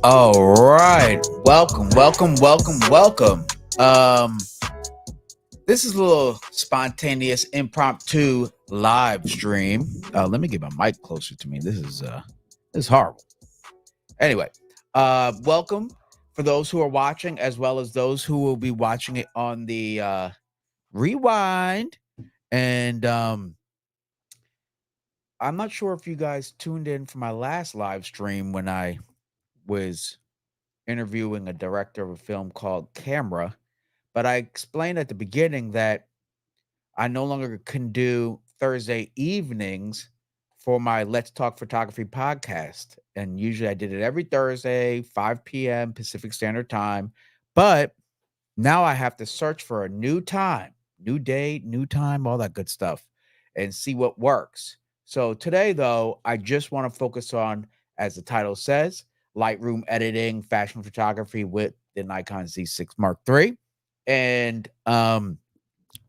All right. Welcome. This is a little spontaneous impromptu live stream. Let me get my mic closer to me. This is horrible. Anyway, welcome for those who are watching, as well as those who will be watching it on the rewind. And I'm not sure if you guys tuned in for my last live stream when I was interviewing a director of a film called Camera, but I explained at the beginning that I no longer can do Thursday evenings for my Let's Talk Photography podcast. And usually I did it every Thursday, 5 p.m. Pacific Standard Time. But now I have to search for a new time, new date, new time, all that good stuff, and see what works. So today, though, I just want to focus on, as the title says, Lightroom editing, fashion photography with the Nikon Z6 Mark III. And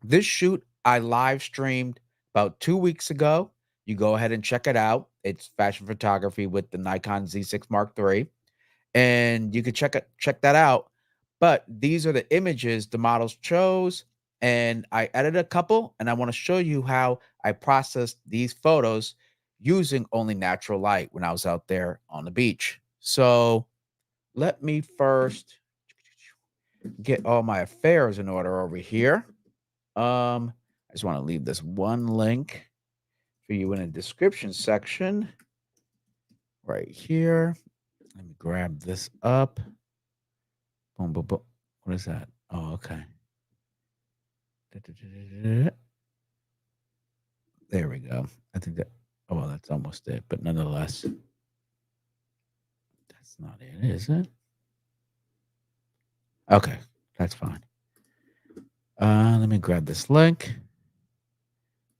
this shoot I live streamed about 2 weeks ago. You go ahead and check it out. It's fashion photography with the Nikon Z6 Mark III. And you can check that out. But these are the images the models chose, and I edited a couple, and I want to show you how I processed these photos using only natural light when I was out there on the beach. So let me first get all my affairs in order over here. I just want to leave this one link for you in the description section right here. Let me grab this up. Boom, boom, boom. What is that? Oh, okay. There we go. I think that, oh, well, that's almost it, but nonetheless, that's not it, is it? Okay, that's fine. Let me grab this link.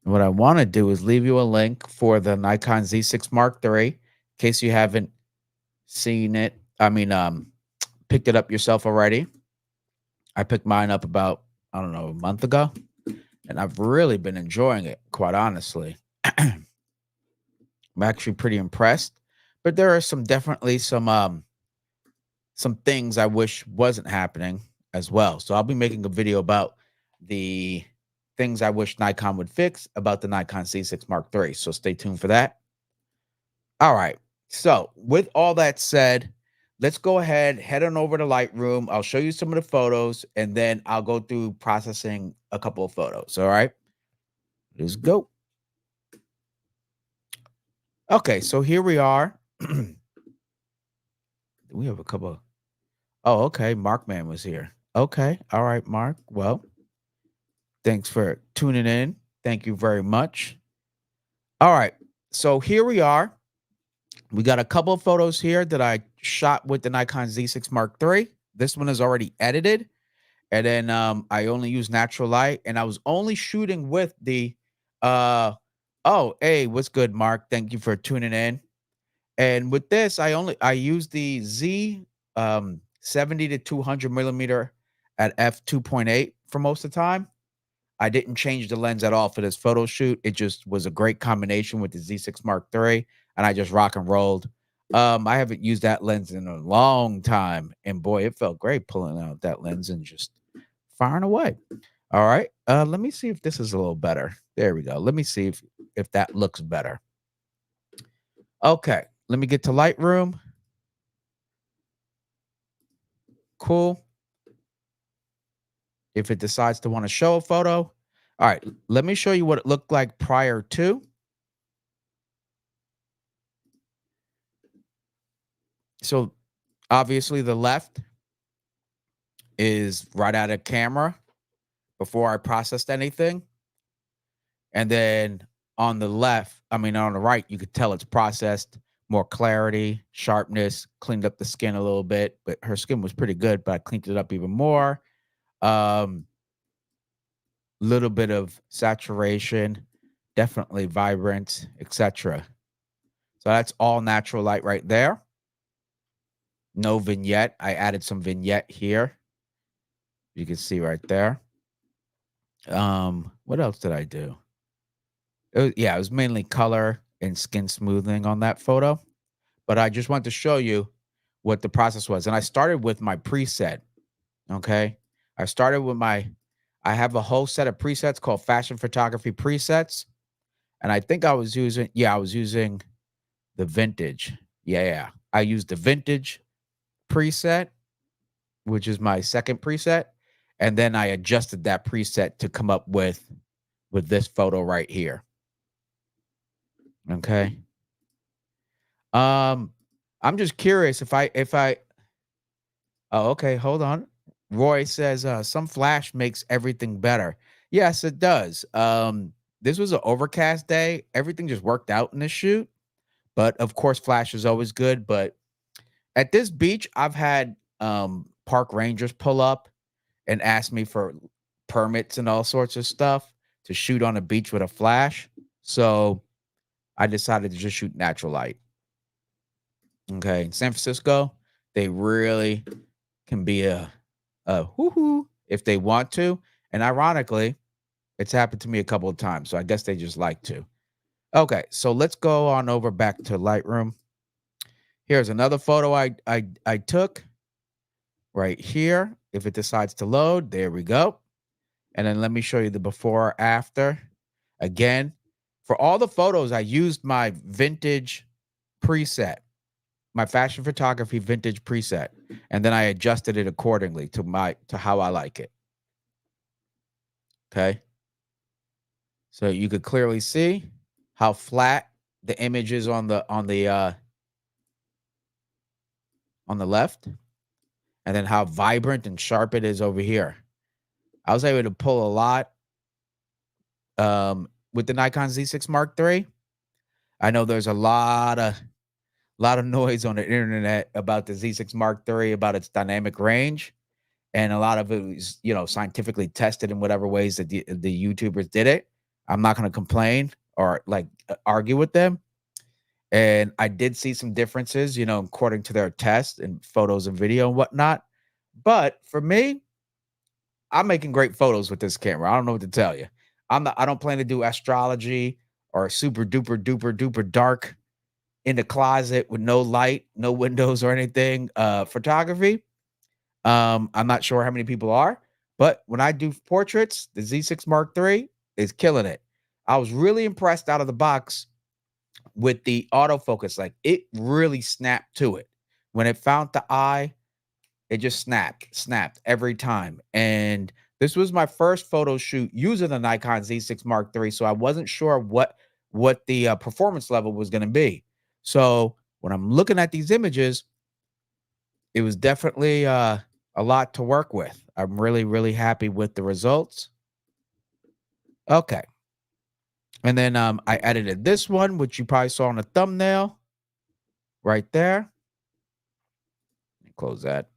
What I want to do is leave you a link for the Nikon Z6 Mark III, in case you haven't seen it. Picked it up yourself already. I picked mine up about, I don't know, a month ago, and I've really been enjoying it, quite honestly. I'm actually pretty impressed, but there are definitely some things I wish wasn't happening as well. So I'll be making a video about the things I wish Nikon would fix about the Nikon Z6 Mark III. So stay tuned for that. All right. So with all that said, let's go ahead, head on over to Lightroom. I'll show you some of the photos, and then I'll go through processing a couple of photos. All right. Let's go. Okay. So here we are. We have a couple. Oh, okay. Markman was here. Okay. All right, Mark. Well, thanks for tuning in. Thank you very much. All right. So here we are. We got a couple of photos here that I shot with the Nikon Z6 Mark III. This one is already edited. And then I only use natural light. And I was only shooting with the oh, hey, what's good, Mark? Thank you for tuning in. And with this, I use the Z 70 to 200 millimeter at f2.8 for most of the time. I didn't change the lens at all for this photo shoot. It just was a great combination with the Z6 Mark III, and I just rock and rolled. I haven't used that lens in a long time, and boy, it felt great pulling out that lens and just firing away. All right. Let me see if this is a little better. There we go. Let me see if that looks better. Okay. Let me get to Lightroom. Cool. If it decides to want to show a photo. All right. Let me show you what it looked like prior to. So obviously the left is right out of camera before I processed anything. And then on the left, I mean, on the right, you could tell it's processed, more clarity, sharpness, cleaned up the skin a little bit, but her skin was pretty good, but I cleaned it up even more. Um, Little bit of saturation, definitely vibrant, etc. So that's all natural light right there. No vignette. I added some vignette here. You can see right there. What else did I do? Yeah, it was mainly color and skin smoothing on that photo. But I just wanted to show you what the process was. And I started with my preset. Okay. I started with I have a whole set of presets called fashion photography presets. And I think I was using the vintage. Yeah. I used the vintage preset, which is my second preset. And then I adjusted that preset to come up with this photo right here. Okay. Um, I'm just curious if I oh, okay, hold on. Roy says, some flash makes everything better. Yes, it does. This was an overcast day. Everything just worked out in this shoot. But of course, flash is always good. But at this beach, I've had park rangers pull up and ask me for permits and all sorts of stuff to shoot on a beach with a flash. So I decided to just shoot natural light. Okay. In San Francisco, they really can be a hoo if they want to. And ironically, it's happened to me a couple of times. So I guess they just like to. Okay, so let's go on over back to Lightroom. Here's another photo I took right here. If it decides to load, there we go. And then let me show you the before or after. Again, for all the photos, I used my vintage preset, my fashion photography vintage preset, and then I adjusted it accordingly to how I like it. Okay. So you could clearly see how flat the image is on the left, and then how vibrant and sharp it is over here. I was able to pull a lot with the Nikon Z6 Mark III. I know there's a lot of noise on the internet about the Z6 Mark III, about its dynamic range, and a lot of it was, scientifically tested in whatever ways that the YouTubers did it. I'm not going to complain or like argue with them. And I did see some differences, according to their tests and photos and video and whatnot. But for me, I'm making great photos with this camera. I don't know what to tell you. I don't plan to do astrology or super duper duper duper dark in the closet with no light, no windows or anything. Photography. I'm not sure how many people are, but when I do portraits, the Z6 Mark III is killing it. I was really impressed out of the box with the autofocus. Like it really snapped to it. When it found the eye, it just snapped every time. And this was my first photo shoot using the Nikon Z6 Mark III, so I wasn't sure what the performance level was going to be. So when I'm looking at these images, it was definitely a lot to work with. I'm really, really happy with the results. Okay. And then I edited this one, which you probably saw on the thumbnail right there. Close that.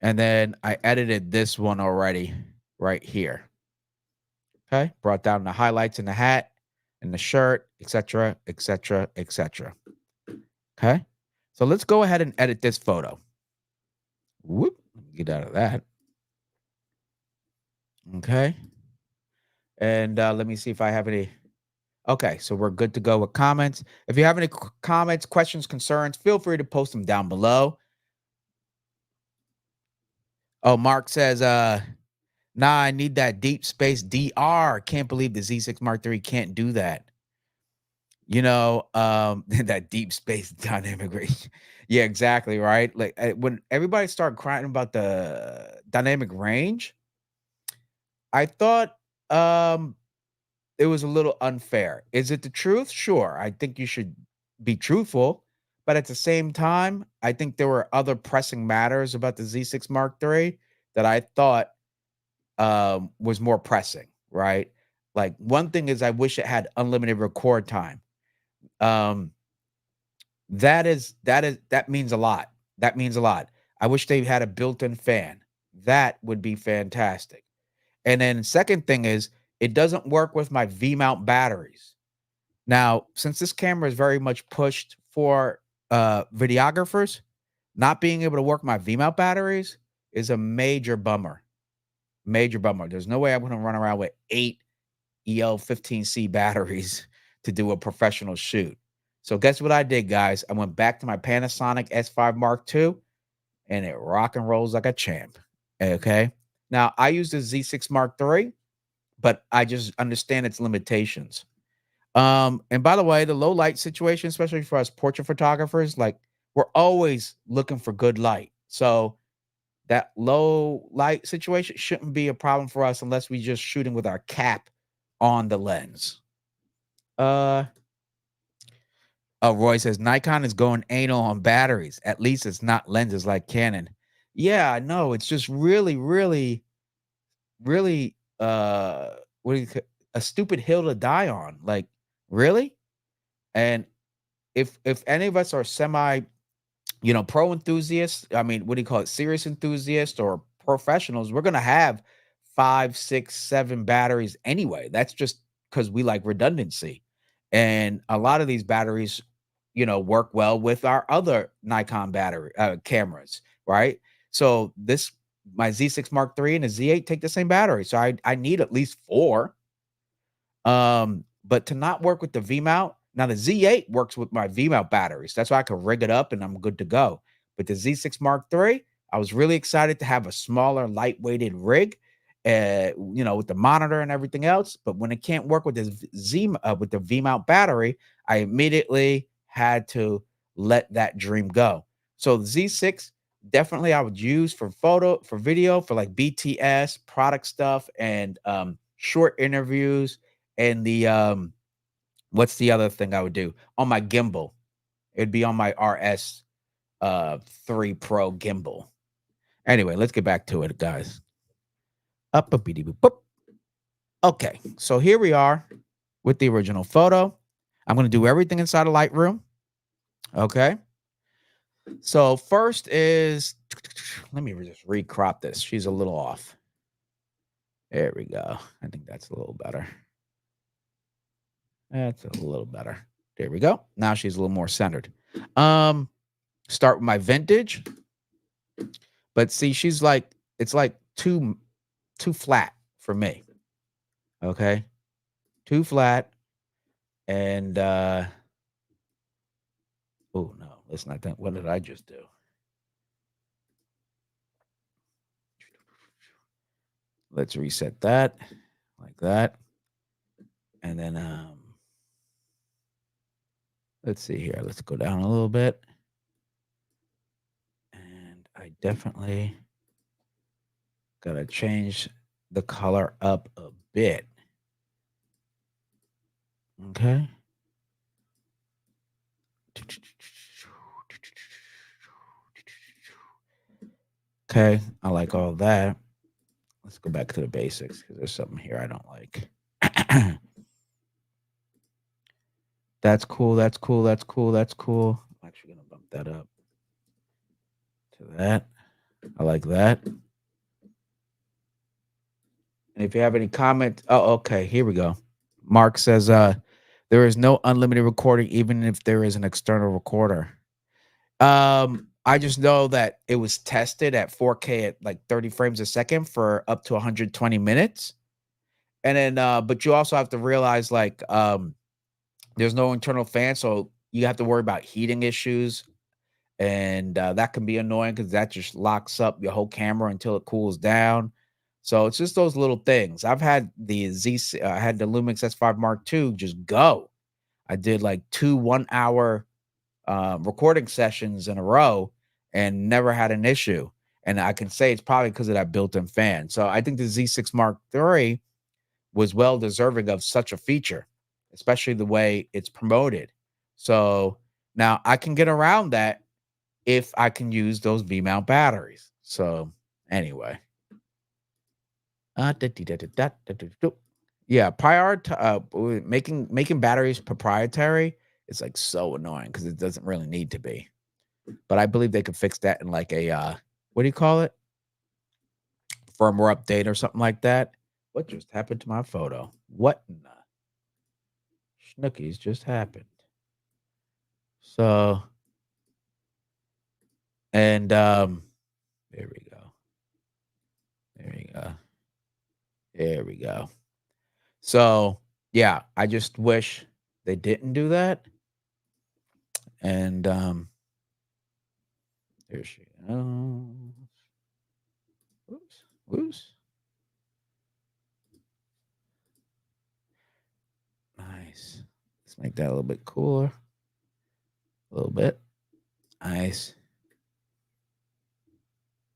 And then I edited this one already right here. Okay. Brought down the highlights in the hat and the shirt, etc., etc., etc. Okay. So let's go ahead and edit this photo. Whoop. Get out of that. Okay. And let me see if I have any. Okay, so we're good to go with comments. If you have any comments, questions, concerns, feel free to post them down below. Oh, Mark says, nah, I need that deep space DR. Can't believe the Z6 Mark III can't do that. That deep space dynamic range. Yeah, exactly, right? Like when everybody started crying about the dynamic range, I thought um it was a little unfair. Is it the truth? Sure. I think you should be truthful, but at the same time, I think there were other pressing matters about the Z6 Mark III that I thought was more pressing, right? Like one thing is I wish it had unlimited record time. Um that means a lot. That means a lot. I wish they had a built-in fan. That would be fantastic. And then second thing is it doesn't work with my V-mount batteries. Now, since this camera is very much pushed for videographers, not being able to work my V-mount batteries is a major bummer. Major bummer. There's no way I'm gonna run around with 8 EL15C batteries to do a professional shoot. So guess what I did, guys? I went back to my Panasonic S5 Mark II and it rock and rolls like a champ. Okay. Now I use the Z6 Mark III, but I just understand its limitations. And by the way, the low light situation, especially for us portrait photographers, like we're always looking for good light. So that low light situation shouldn't be a problem for us unless we just shooting with our cap on the lens. Uh Roy says Nikon is going anal on batteries. At least it's not lenses like Canon. Yeah, I know. It's just really, really, really what do you a stupid hill to die on. Like, really? And if any of us are semi, pro enthusiasts, I mean, what do you call it? Serious enthusiasts or professionals, we're gonna have 5, 6, 7 batteries anyway. That's just because we like redundancy. And a lot of these batteries, work well with our other Nikon battery cameras, right? So this my Z6 Mark III and the Z8 take the same battery. So I need at least 4. But to not work with the V mount, now the Z8 works with my V mount batteries. That's why I can rig it up and I'm good to go. But the Z6 Mark III, I was really excited to have a smaller, lightweighted rig, with the monitor and everything else. But when it can't work with with the V mount battery, I immediately had to let that dream go. So the Z6 definitely I would use for video, for like BTS, product stuff, and short interviews and what's the other thing I would do? On my gimbal. It'd be on my RS 3 Pro gimbal. Anyway, let's get back to it, guys. Up a beady boop. Boop. Okay, so here we are with the original photo. I'm gonna do everything inside of Lightroom. Okay. So first is let me just recrop this. She's a little off. There we go. I think that's a little better. That's a little better. There we go. Now she's a little more centered. Um, Start with my vintage, but see, she's like it's like too flat for me. Okay, too flat, and oh no, let's not think. What did I just do? Let's reset that like that, and then let's see here. Let's go down a little bit, and I definitely gotta change the color up a bit. Okay. Okay, I like all that. Let's go back to the basics because there's something here I don't like. That's cool. That's cool. That's cool. That's cool. I'm actually gonna bump that up to that. I like that. And if you have any comments, oh, okay, here we go. Mark says, there is no unlimited recording, even if there is an external recorder. I just know that it was tested at 4K at like 30 frames a second for up to 120 minutes. And then, but you also have to realize like, there's no internal fan, so you have to worry about heating issues. and that can be annoying because that just locks up your whole camera until it cools down. So it's just those little things. I had the Lumix S5 Mark II just go. I did like 2 1-hour recording sessions in a row and never had an issue. And I can say it's probably because of that built-in fan. So I think the Z6 Mark III was well deserving of such a feature, especially the way it's promoted. So now I can get around that if I can use those V mount batteries. So anyway, yeah, making batteries proprietary is like so annoying because it doesn't really need to be. But I believe they could fix that in like a what do you call it? Firmware update or something like that. What just happened to my photo? What in the schnookies just happened? So and there we go. There we go. There we go. So yeah, I just wish they didn't do that. And there she goes. Whoops. Whoops. Nice. Let's make that a little bit cooler. A little bit. Nice.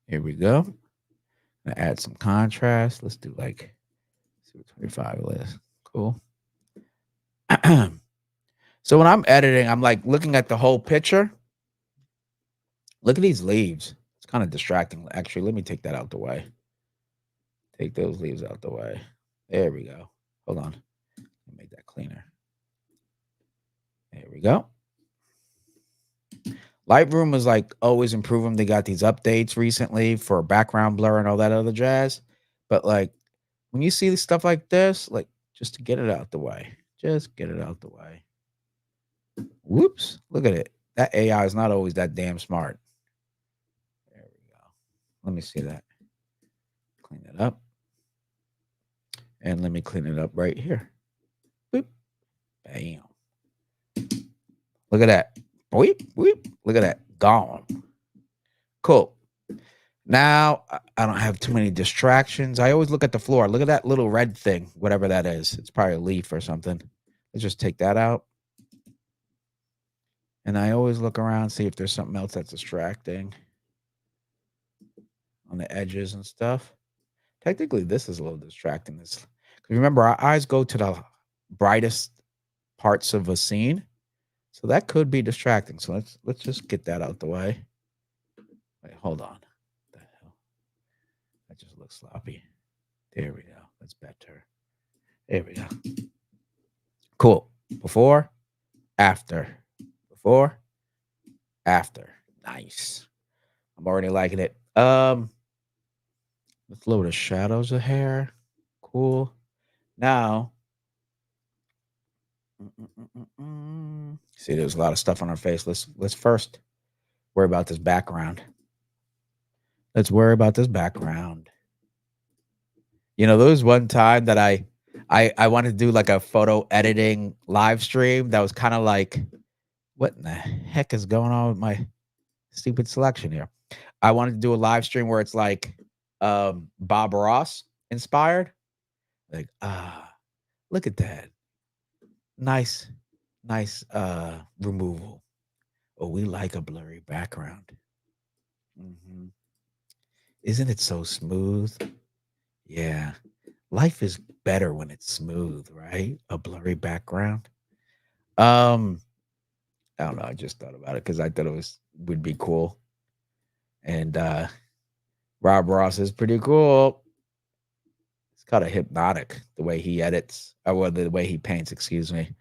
Here we go. Gonna add some contrast. Let's do like 25 less. Cool. So when I'm editing, I'm like looking at the whole picture. Look at these leaves. It's kind of distracting. Actually, let me take that out the way. Take those leaves out the way. There we go. Hold on. Let me make that cleaner. There we go. Lightroom is like always improving. They got these updates recently for background blur and all that other jazz. But like when you see stuff like this, like just to get it out the way, just get it out the way. Whoops! Look at it. That AI is not always that damn smart. There we go. Let me see that. Clean it up, and let me clean it up right here. Boop. Bam. Look at that. Weep, weep. Look at that. Gone. Cool. Now I don't have too many distractions. I always look at the floor. Look at that little red thing, whatever that is. It's probably a leaf or something. Let's just take that out. And I always look around, see if there's something else that's distracting on the edges and stuff. Technically, this is a little distracting. This, remember, our eyes go to the brightest parts of a scene, so that could be distracting. So let's just get that out the way. Wait, hold on. What the hell? That just looks sloppy. There we go. That's better. There we go. Cool. Before, after. Before, after. Nice. I'm already liking it. Let's lower the shadows of hair. Cool. Now, see, there's a lot of stuff on our face. Let's first worry about this background. Let's worry about this background. You know, there was one time that I wanted to do like a photo editing live stream that was kind of like, what in the heck is going on with my stupid selection here? I wanted to do a live stream where it's like Bob Ross inspired. Like, look at that. Nice, nice removal. Oh, we like a blurry background. Mhm. Isn't it so smooth? Yeah. Life is better when it's smooth, right? A blurry background. Um, I don't know. I just thought about it because I thought would be cool. And Rob Ross is pretty cool. It's kind of hypnotic the way he edits, or well, the way he paints, excuse me.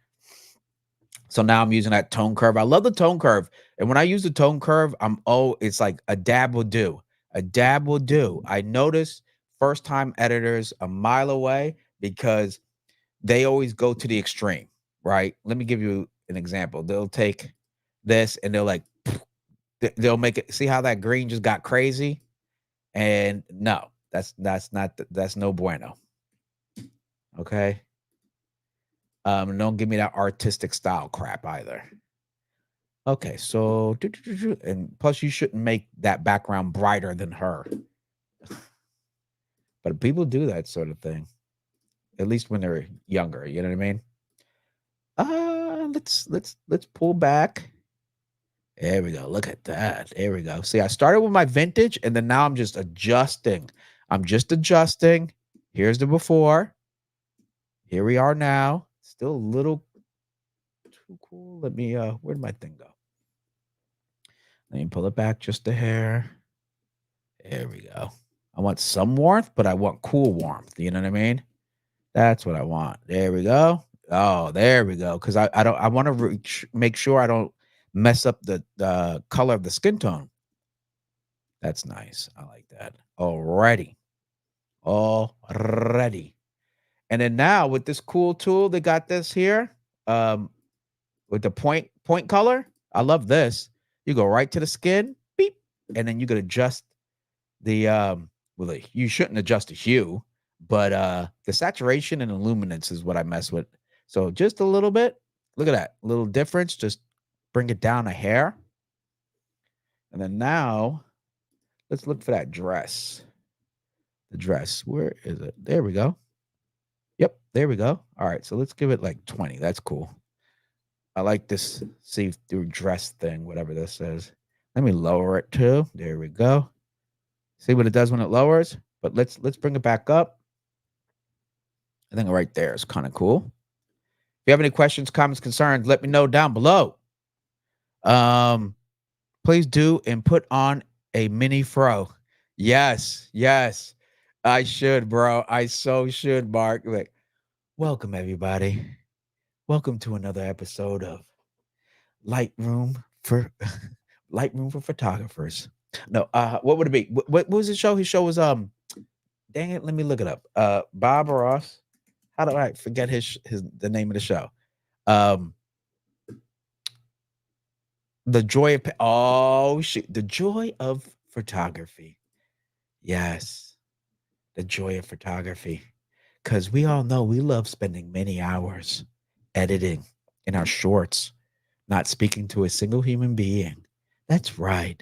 So now I'm using that tone curve. I love the tone curve. And when I use the tone curve, it's like a dab will do. A dab will do. I notice first time editors a mile away because they always go to the extreme, right? Let me give you an example. They'll take this and they'll like, they'll make it, see how that green just got crazy? And no, that's no bueno. Okay. Don't give me that artistic style crap either. Okay, so and plus you shouldn't make that background brighter than her. But people do that sort of thing, at least when they're younger, you know what I mean? Let's pull back. There we go. Look at that. There we go. See, I started with my vintage and then now I'm just adjusting. I'm just adjusting. Here's the before. Here we are now. Still a little too cool. Let me where'd my thing go? Let me pull it back just a hair. There we go. I want some warmth, but I want cool warmth. You know what I mean? That's what I want. There we go. Oh, there we go. Because I don't I want to make sure I don't mess up the color of the skin tone. That's nice. I like that. Already. Already. And then now with this cool tool, they got this here. With the point color. I love this. You go right to the skin, beep, and then you could adjust the you shouldn't adjust the hue, but the saturation and illuminance is what I mess with. So just a little bit. Look at that little difference. Just bring it down a hair. And then now let's look for that dress. The dress. Where is it? There we go. Yep, there we go. All right, so let's give it like 20. That's cool. I like this see-through dress thing, whatever this is. Let me lower it too. There we go. See what it does when it lowers? But let's bring it back up. I think right there is kind of cool. If you have any questions, comments, concerns, let me know down below. Um, please do and put on a mini fro. Yes, yes. I should, bro. I so should, Mark. Like, welcome everybody. Welcome to another episode of Lightroom for Lightroom for photographers. No, what would it be? What was his show? His show was dang it, let me look it up. Bob Ross. How do I forget his the name of the show? Um The Joy of oh shoot, The Joy of Photography. Yes, The Joy of Photography. Because we all know we love spending many hours editing in our shorts, not speaking to a single human being. That's right.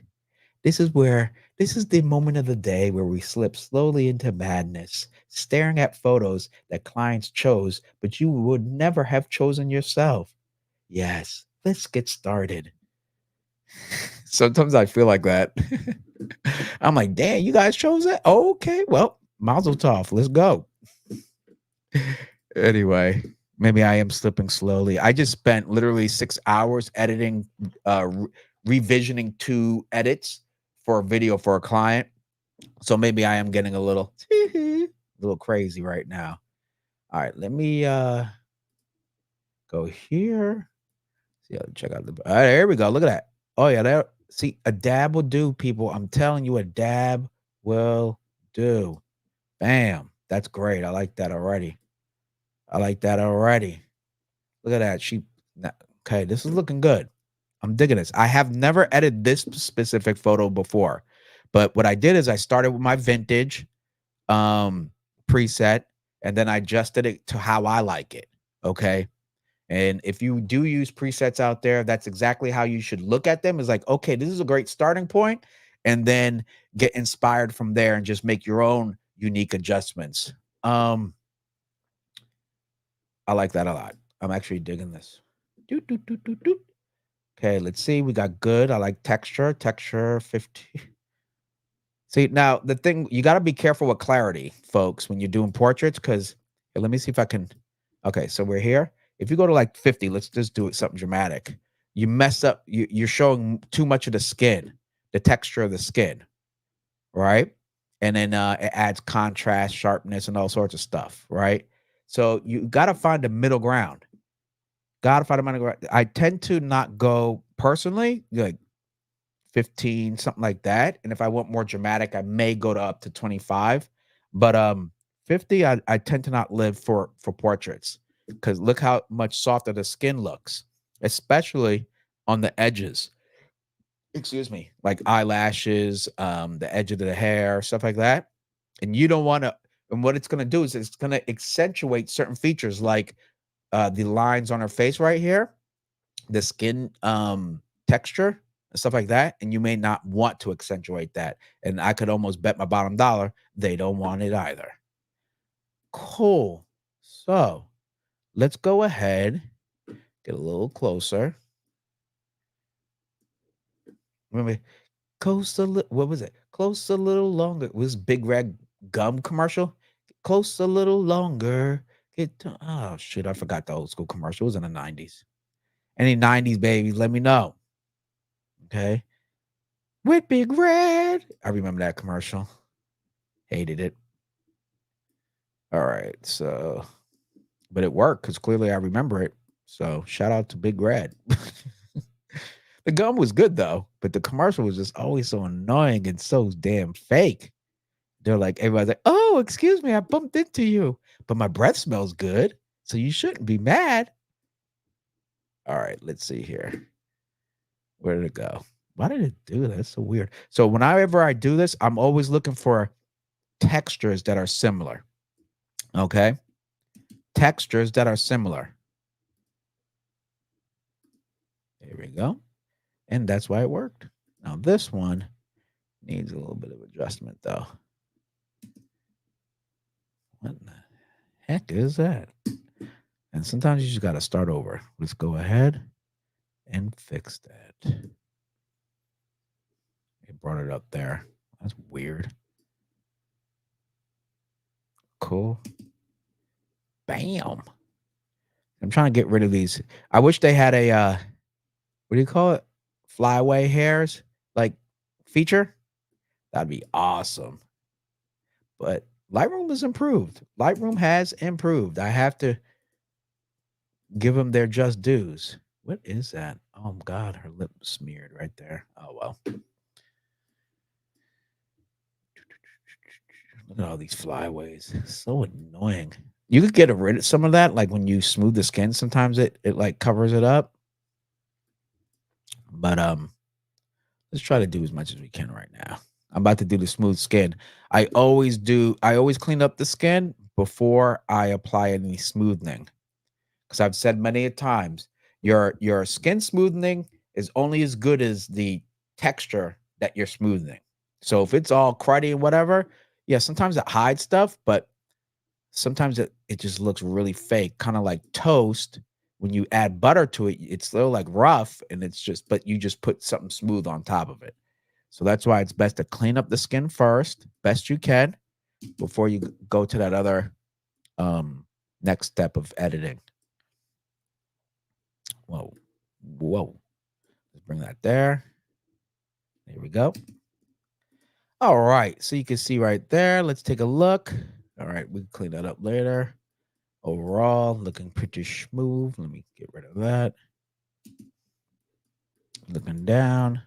This is the moment of the day where we slip slowly into madness, staring at photos that clients chose, but you would never have chosen yourself. Yes, let's get started. Sometimes I feel like that. I'm like, damn, you guys chose that? Okay, well, mazel tov. Let's go. Anyway, maybe I am slipping slowly. I just spent literally 6 hours editing, revisioning 2 edits for a video for a client. So maybe I am getting a little crazy right now. All right, let me go here. See, check out the. All right, there we go. Look at that. Oh yeah, there. See, a dab will do, people. I'm telling you, a dab will do. Bam. That's great. I like that already. I like that already. Look at that. Okay, this is looking good. I'm digging this. I have never edited this specific photo before, but what I did is I started with my vintage preset and then I adjusted it to how I like it. Okay. And if you do use presets out there, that's exactly how you should look at them. Is like, okay, this is a great starting point, and then get inspired from there and just make your own unique adjustments. Um, I like that a lot. I'm actually digging this. Doot, doot, doot, doot, doot. Okay, let's see. We got good. I like texture 50. See, now the thing you got to be careful with clarity, folks, when you're doing portraits. Because let me see if I can. Okay, so we're here. If you go to like 50, let's just do it something dramatic. You mess up. You're showing too much of the skin, the texture of the skin, right? And then it adds contrast, sharpness, and all sorts of stuff, right? So you got to find the middle ground. Got to find the middle ground. I tend to not go personally like 15, something like that. And if I want more dramatic, I may go to up to 25. But 50, I tend to not live for portraits because look how much softer the skin looks, especially on the edges. Excuse me, like eyelashes, the edge of the hair, stuff like that. And you don't want to, and what it's gonna do is it's gonna accentuate certain features like the lines on her face right here, the skin texture and stuff like that, and you may not want to accentuate that. And I could almost bet my bottom dollar they don't want it either. Cool. So let's go ahead, get a little closer. Remember, what was it? Close a little longer. It was Big Red Gum commercial. Close a little longer. Oh shit, I forgot the old school commercial. It was in the 90s. Any 90s babies, let me know. Okay. With Big Red. I remember that commercial. Hated it. All right. So, but it worked because clearly I remember it. So shout out to Big Red. The gum was good though, but the commercial was just always so annoying and so damn fake. They're like, everybody's like, oh, excuse me, I bumped into you, but my breath smells good. So you shouldn't be mad. All right, let's see here. Where did it go? Why did it do that? That's so weird. So whenever I do this, I'm always looking for textures that are similar. Okay. Textures that are similar. There we go. And that's why it worked. Now this one needs a little bit of adjustment though. What the heck is that? And sometimes you just got to start over. Let's go ahead and fix that. It brought it up there. That's weird. Cool. Bam. I'm trying to get rid of these. I wish they had a what do you call it? Flyaway hairs like feature. That'd be awesome. But Lightroom has improved. Lightroom has improved. I have to give them their just dues. What is that? Oh God, her lip smeared right there. Oh well. Look at all these flyaways. So annoying. You could get rid of some of that, like when you smooth the skin. Sometimes it like covers it up. But let's try to do as much as we can right now. I'm about to do the smooth skin. I always clean up the skin before I apply any smoothing. Because I've said many a times, your skin smoothing is only as good as the texture that you're smoothing. So if it's all cruddy and whatever, yeah, sometimes it hides stuff, but sometimes it just looks really fake, kind of like toast. When you add butter to it, it's still like rough and it's just, but you just put something smooth on top of it. So that's why it's best to clean up the skin first, best you can, before you go to that other next step of editing. Whoa, whoa. Let's bring that there. There we go. All right. So you can see right there. Let's take a look. All right. We can clean that up later. Overall, looking pretty smooth. Let me get rid of that. Looking down.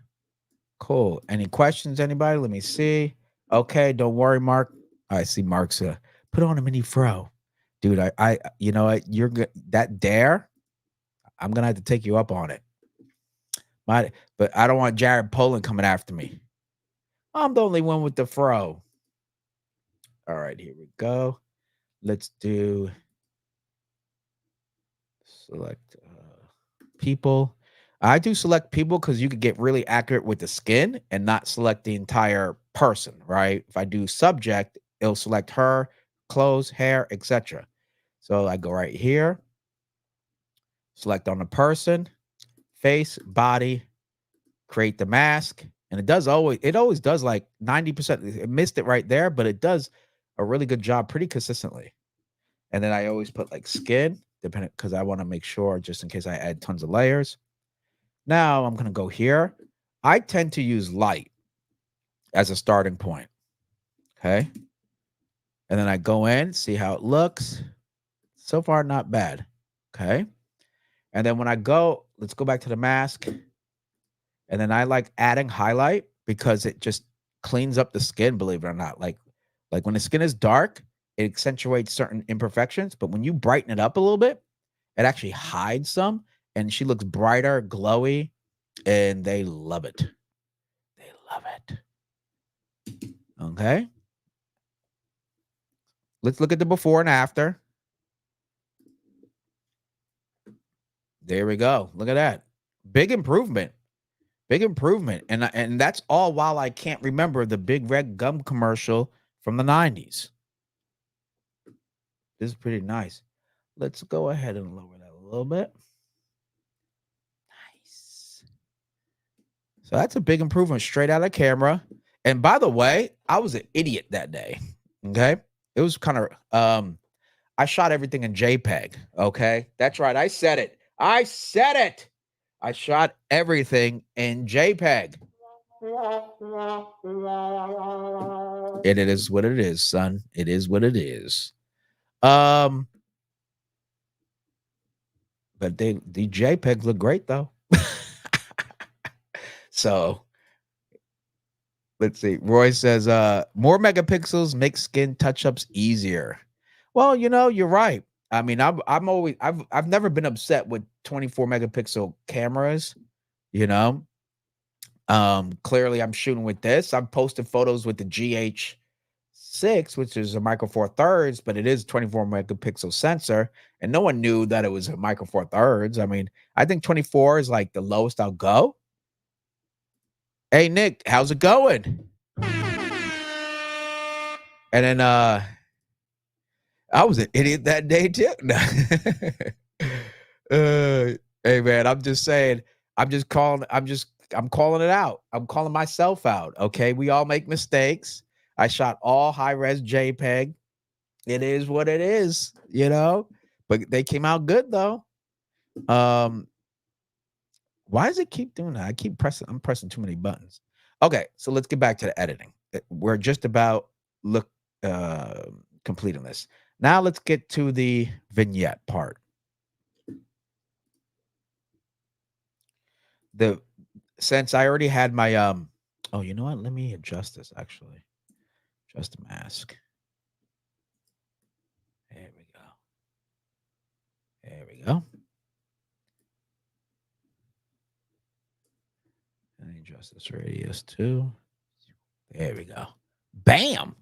Cool. Any questions, anybody? Let me see. Okay. Don't worry, Mark. I see Mark's put on a mini fro. Dude, you know what? You're good. That dare, I'm going to have to take you up on it. But I don't want Jared Poland coming after me. I'm the only one with the fro. All right, here we go. Let's do select people. I do select people because you could get really accurate with the skin and not select the entire person, right? If I do subject, it'll select her, clothes, hair, etc. So I go right here, select on the person, face, body, create the mask, and it always does like 90%. It missed it right there, but it does a really good job pretty consistently. And then I always put like skin, depending, because I want to make sure just in case I add tons of layers. Now I'm going to go here. I tend to use light as a starting point. Okay. And then I go in, see how it looks. So far, not bad. Okay. And then when I go, let's go back to the mask. And then I like adding highlight because it just cleans up the skin, believe it or not. Like when the skin is dark, it accentuates certain imperfections. But when you brighten it up a little bit, it actually hides some. And she looks brighter, glowy, and they love it. They love it. Okay. Let's look at the before and after. There we go. Look at that. Big improvement. Big improvement, and that's all while I can't remember the big red gum commercial from the 90s. This is pretty nice. Let's go ahead and lower that a little bit. Nice. So that's a big improvement straight out of camera. And by the way, I was an idiot that day. Okay. It was kind of I shot everything in JPEG. Okay. That's right. I said it. I said it. I shot everything in JPEG. And it is what it is, son. It is what it is. Um, but the JPEGs look great though. So let's see. Roy says, more megapixels make skin touch-ups easier. Well, you're right. I mean, I've never been upset with 24 megapixel cameras, you know. Clearly I'm shooting with this. I'm posting photos with the GH6, which is a micro four thirds, but it is 24 megapixel sensor, and no one knew that it was a micro four thirds. I mean, I think 24 is like the lowest I'll go. Hey Nick, how's it going? And then I was an idiot that day too. Hey man, I'm just saying, I'm calling it out. I'm calling myself out. Okay. We all make mistakes. I shot all high res JPEG. It is what it is. But they came out good though. Um, why does it keep doing that? I'm pressing too many buttons. Okay, so let's get back to the editing. We're just about look uh completing this. Now let's get to the vignette part. The Since I already had my oh, you know what? Let me adjust this actually. Adjust the mask. There we go. There we go. And adjust this radius too. There we go. Bam.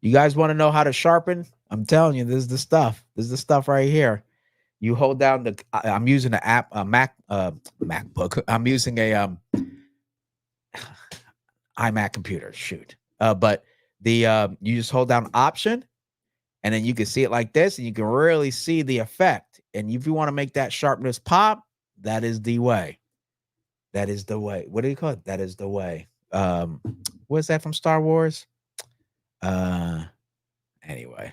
You guys want to know how to sharpen? I'm telling you, this is the stuff. This is the stuff right here. You hold down I'm using the app, MacBook. I'm using a iMac computer. Shoot. But you just hold down Option, and then you can see it like this, and you can really see the effect. And if you want to make that sharpness pop, that is the way. That is the way. What do you call it? That is the way. What's that from Star Wars? Uh, anyway,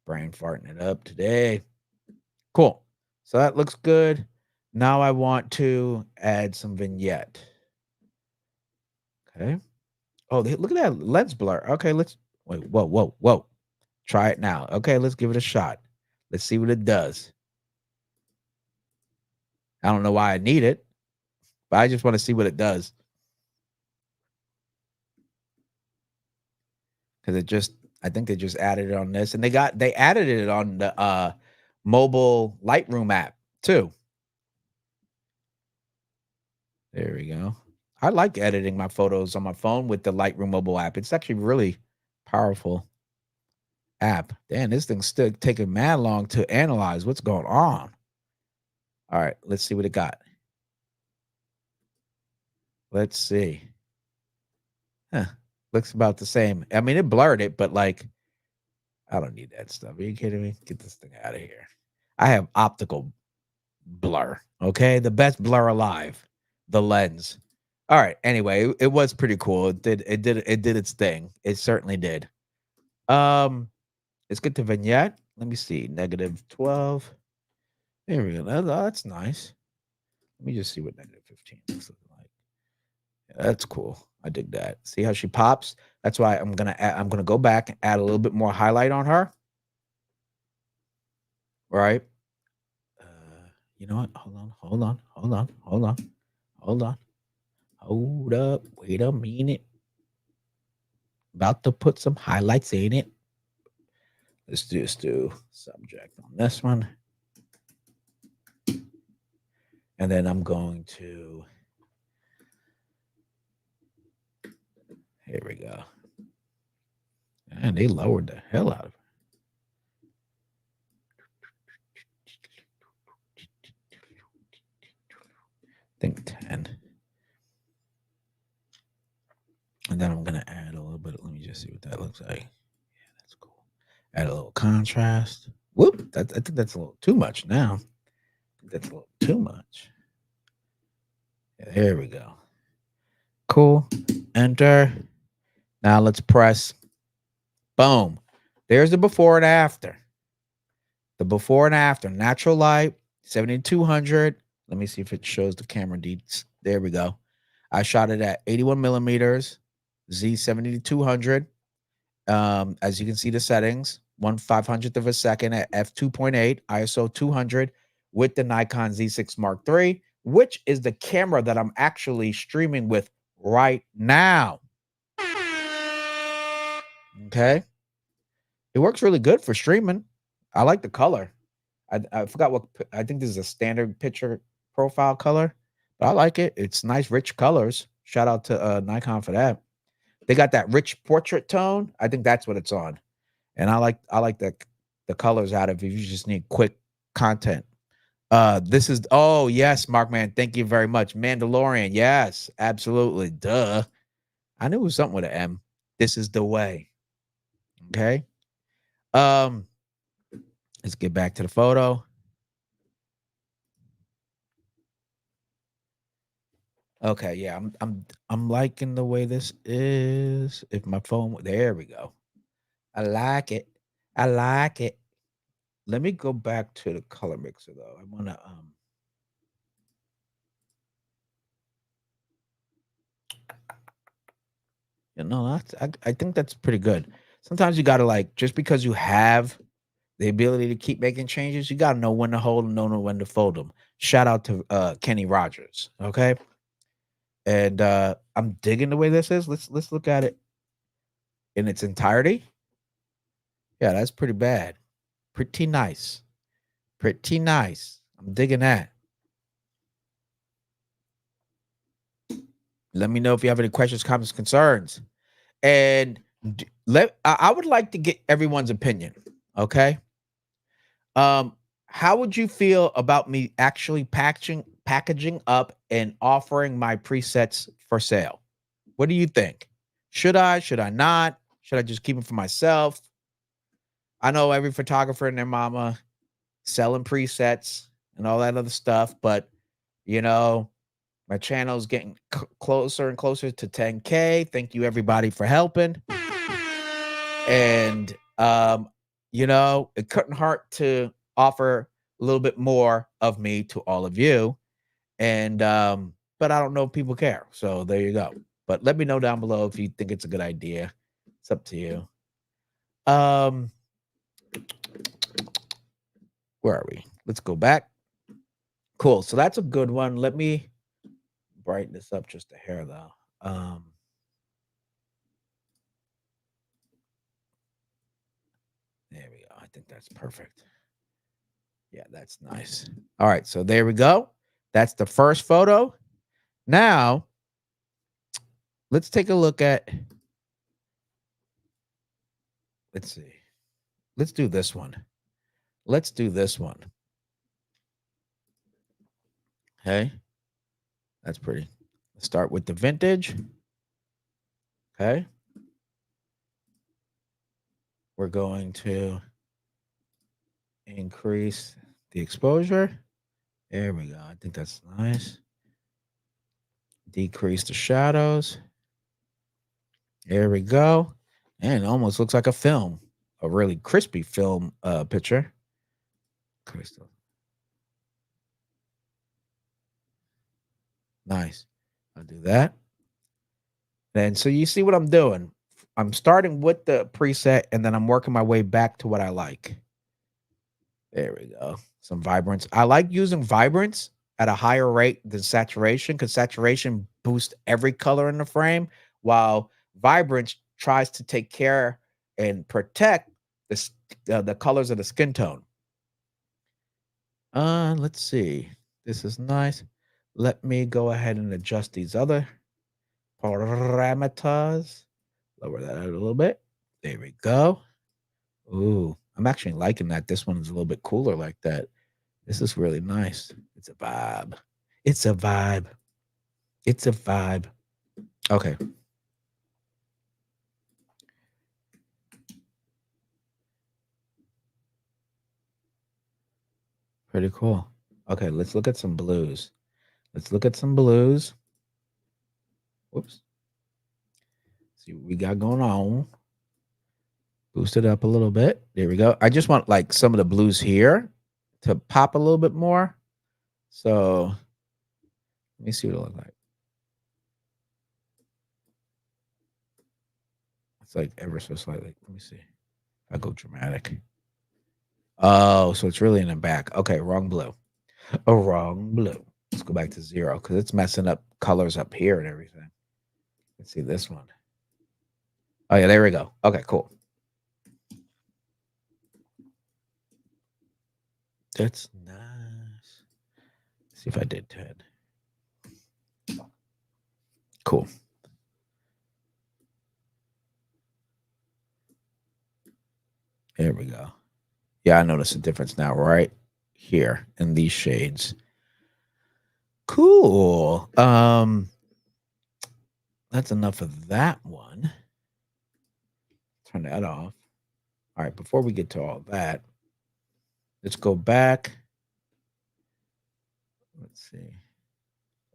brain farting it up today. Cool. So that looks good. Now I want to add some vignette. Okay. Oh, look at that lens blur. Okay, let's wait. Whoa, whoa, whoa. Try it now. Okay, let's give it a shot. Let's see what it does. I don't know why I need it, but I just want to see what it does. Because I think they just added it on this, and they added it on the mobile Lightroom app too. There we go. I like editing my photos on my phone with the Lightroom mobile app. It's actually really powerful app. Damn, this thing's still taking mad long to analyze what's going on. All right, let's see what it got. Let's see. Huh. Looks about the same. I mean, it blurred it, but like, I don't need that stuff. Are you kidding me? Get this thing out of here. I have optical blur. Okay, the best blur alive. The lens. All right. Anyway, it was pretty cool. It did its thing. It certainly did. Um, let's get to vignette. Let me see. -12. There we go. That's nice. Let me just see what -15 looks like. Yeah, that's cool. I dig that. See how she pops? That's why I'm gonna go back and add a little bit more highlight on her. Right? You know what? Hold on. Hold up. Wait a minute. About to put some highlights in it. Let's just do subject on this one. And then I'm going to, here we go. And they lowered the hell out of it. I think 10. And then I'm gonna add a little bit. Let me just see what that looks like. Yeah, that's cool. Add a little contrast. Whoop! I think that's a little too much now. That's a little too much. Yeah, there we go. Cool. Enter. Now let's press. Boom. There's the before and after. The before and after. Natural light, 7200. Let me see if it shows the camera deets. There we go. I shot it at 81 millimeters, Z7200. As you can see, the settings 1/500th of a second at f2.8, ISO 200 with the Nikon Z6 Mark III, which is the camera that I'm actually streaming with right now. Okay. It works really good for streaming. I like the color. I forgot what I think this is a standard picture profile color, but I like it. It's nice, rich colors. Shout out to Nikon for that. They got that rich portrait tone. I think that's what it's on, and I like the colors out of it. You just need quick content. This is oh yes, Mark man, thank you very much. Mandalorian, yes, absolutely, duh. I knew it was something with an M. This is the way. Okay. Um, let's get back to the photo. Okay, yeah, I'm liking the way this is. If my phone, there we go. I like it. I like it. Let me go back to the color mixer though. I want to you know, I think that's pretty good. Sometimes you got to like just because you have the ability to keep making changes, you got to know when to hold them, know when to fold them. Shout out to Kenny Rogers, okay? And I'm digging the way this is. Let's look at it in its entirety. Yeah, that's pretty bad. Pretty nice. Pretty nice. I'm digging that. Let me know if you have any questions, comments, concerns. And I would like to get everyone's opinion. Okay. Um, how would you feel about me actually packaging up and offering my presets for sale? What do you think? Should I? Should I not? Should I just keep them for myself? I know every photographer and their mama selling presets and all that other stuff, but you know, my channel is getting closer and closer to 10K. Thank you everybody for helping. And you know, it couldn't hurt to offer a little bit more of me to all of you. And but I don't know if people care. So there you go. But let me know down below if you think it's a good idea. It's up to you. Um, where are we? Let's go back. Cool. So that's a good one. Let me brighten this up just a hair though. There we go. I think that's perfect. Yeah, that's nice. All right, so there we go. That's the first photo. Now, let's take a look at, let's see. Let's do this one. Let's do this one. Okay. That's pretty. Let's start with the vintage. Okay. We're going to increase the exposure. There we go. I think that's nice. Decrease the shadows. There we go. And it almost looks like a film, a really crispy film picture. Crystal. Nice. I'll do that. And so you see what I'm doing. I'm starting with the preset and then I'm working my way back to what I like. There we go. Some vibrance. I like using vibrance at a higher rate than saturation because saturation boosts every color in the frame, while vibrance tries to take care and protect the colors of the skin tone. Let's see. This is nice. Let me go ahead and adjust these other parameters. Lower that out a little bit. There we go. Ooh, I'm actually liking that. This one's a little bit cooler like that. This is really nice. It's a vibe. It's a vibe. It's a vibe. Okay. Pretty cool. Okay, let's look at some blues. Let's look at some blues. Whoops. See what we got going on. Boost it up a little bit. There we go. I just want like some of the blues here to pop a little bit more. So let me see what it looks like. It's like ever so slightly. Let me see. I go dramatic. Oh, so it's really in the back. Okay, wrong blue. Oh, wrong blue. Let's go back to 0 because it's messing up colors up here and everything. Let's see this one. Oh yeah, there we go. Okay, cool. That's nice. Let's see if I did 10. Cool. There we go. Yeah, I notice a difference now right here in these shades. Cool. That's enough of that one. Turn that off. All right, before we get to all that, let's go back. Let's see.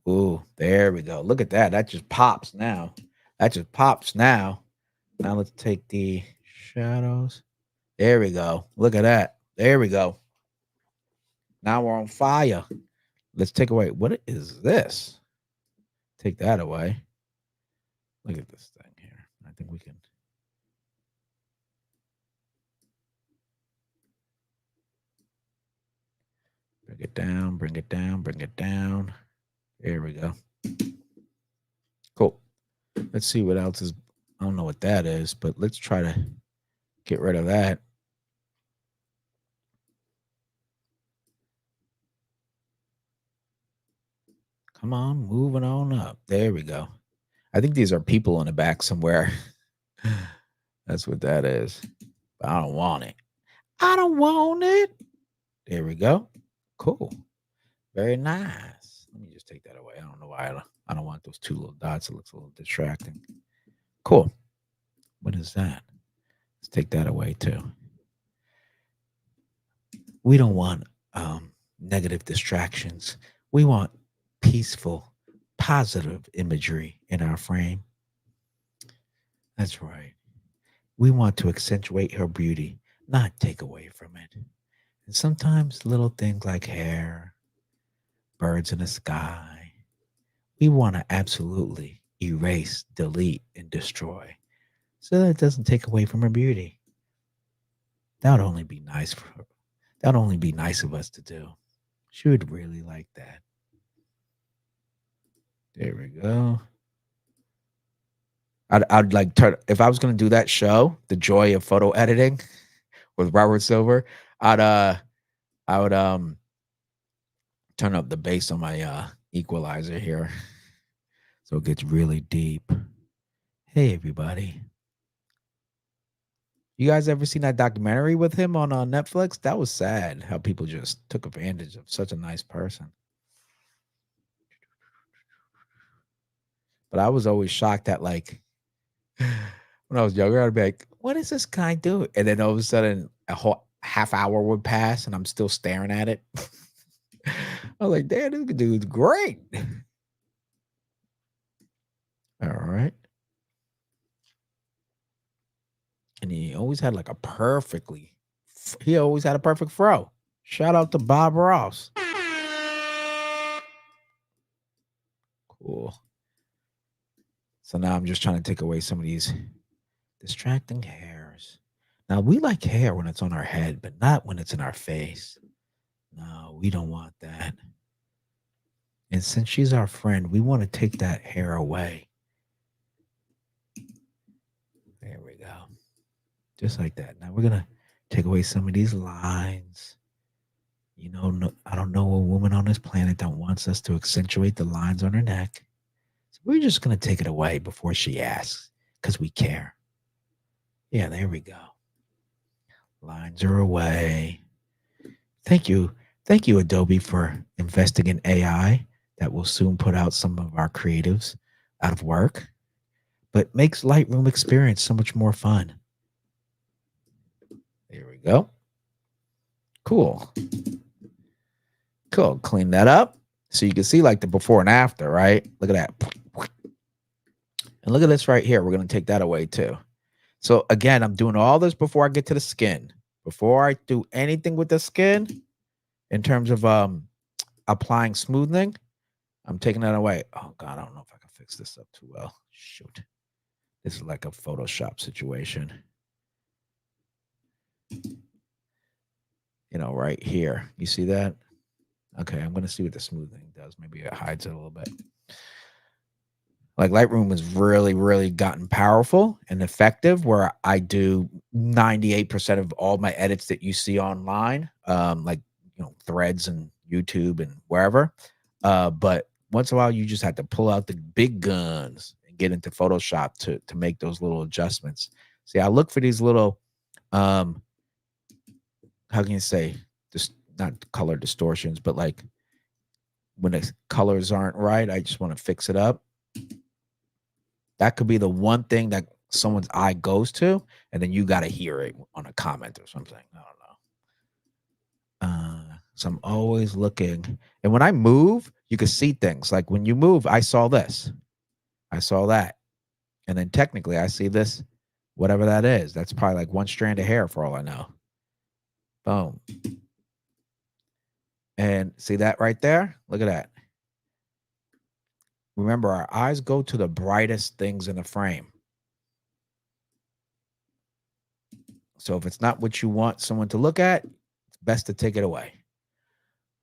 Ooh, there we go. Look at that. That just pops now. That just pops now. Now let's take the shadows. There we go. Look at that. There we go. Now we're on fire. Let's take away. What is this? Take that away. Look at this thing here. I think we can. Bring it down, bring it down, bring it down. There we go. Cool. Let's see what else is. I don't know what that is, but let's try to get rid of that. Come on, moving on up. There we go. I think these are people in the back somewhere. That's what that is. But I don't want it. I don't want it. There we go. Cool. Very nice. Let me just take that away. I don't know why I don't want those two little dots. It looks a little distracting. Cool. What is that? Let's take that away too. We don't want negative distractions. We want peaceful, positive imagery in our frame. That's right. We want to accentuate her beauty, not take away from it. And sometimes little things like hair, birds in the sky, we want to absolutely erase, delete, and destroy so that it doesn't take away from her beauty. That would only be nice for her. That would only be nice of us to do. She would really like that. There we go. I'd like turn if I was gonna do that show, The Joy of Photo Editing with Robert Silver, I would turn up the bass on my equalizer here so it gets really deep. Hey everybody. You guys ever seen that documentary with him on Netflix? That was sad how people just took advantage of such a nice person. But I was always shocked at like when I was younger, I'd be like, "What is this guy doing?" And then all of a sudden, a whole half hour would pass, and I'm still staring at it. I was like, "Damn, this dude's great." All right, and he always had like a perfectly. He always had a perfect fro. Shout out to Bob Ross. Cool. So now I'm just trying to take away some of these distracting hairs. Now we like hair when it's on our head, but not when it's in our face. No, we don't want that. And since she's our friend, we want to take that hair away. There we go. Just like that. Now we're going to take away some of these lines. You know, no, I don't know a woman on this planet that wants us to accentuate the lines on her neck. So we're just going to take it away before she asks because we care. Yeah, there we go. Lines are away. Thank you. Thank you, Adobe, for investing in AI that will soon put out some of our creatives out of work, but makes Lightroom experience so much more fun. There we go. Cool. Cool. Clean that up. So you can see like the before and after, right? Look at that. And look at this right here. We're going to take that away too. So again, I'm doing all this before I get to the skin. Before I do anything with the skin in terms of applying smoothing, I'm taking that away. Oh God, I don't know if I can fix this up too well. Shoot. This is like a Photoshop situation. You know, right here. You see that? Okay, I'm gonna see what the smoothing does. Maybe it hides it a little bit. Like Lightroom has really, really gotten powerful and effective where I do 98% of all my edits that you see online, like, you know, threads and YouTube and wherever. But once in a while, you just have to pull out the big guns and get into Photoshop to make those little adjustments. See, I look for these little, um, how can you say, just not color distortions, but like when the colors aren't right, I just want to fix it up. That could be the one thing that someone's eye goes to, and then you got to hear it on a comment or something. I don't know. So I'm always looking. And when I move, you can see things. Like when you move, I saw this, I saw that. And then technically, I see this, whatever that is. That's probably like one strand of hair for all I know. Boom. And see that right there? Look at that. Remember, our eyes go to the brightest things in the frame. So if it's not what you want someone to look at, it's best to take it away.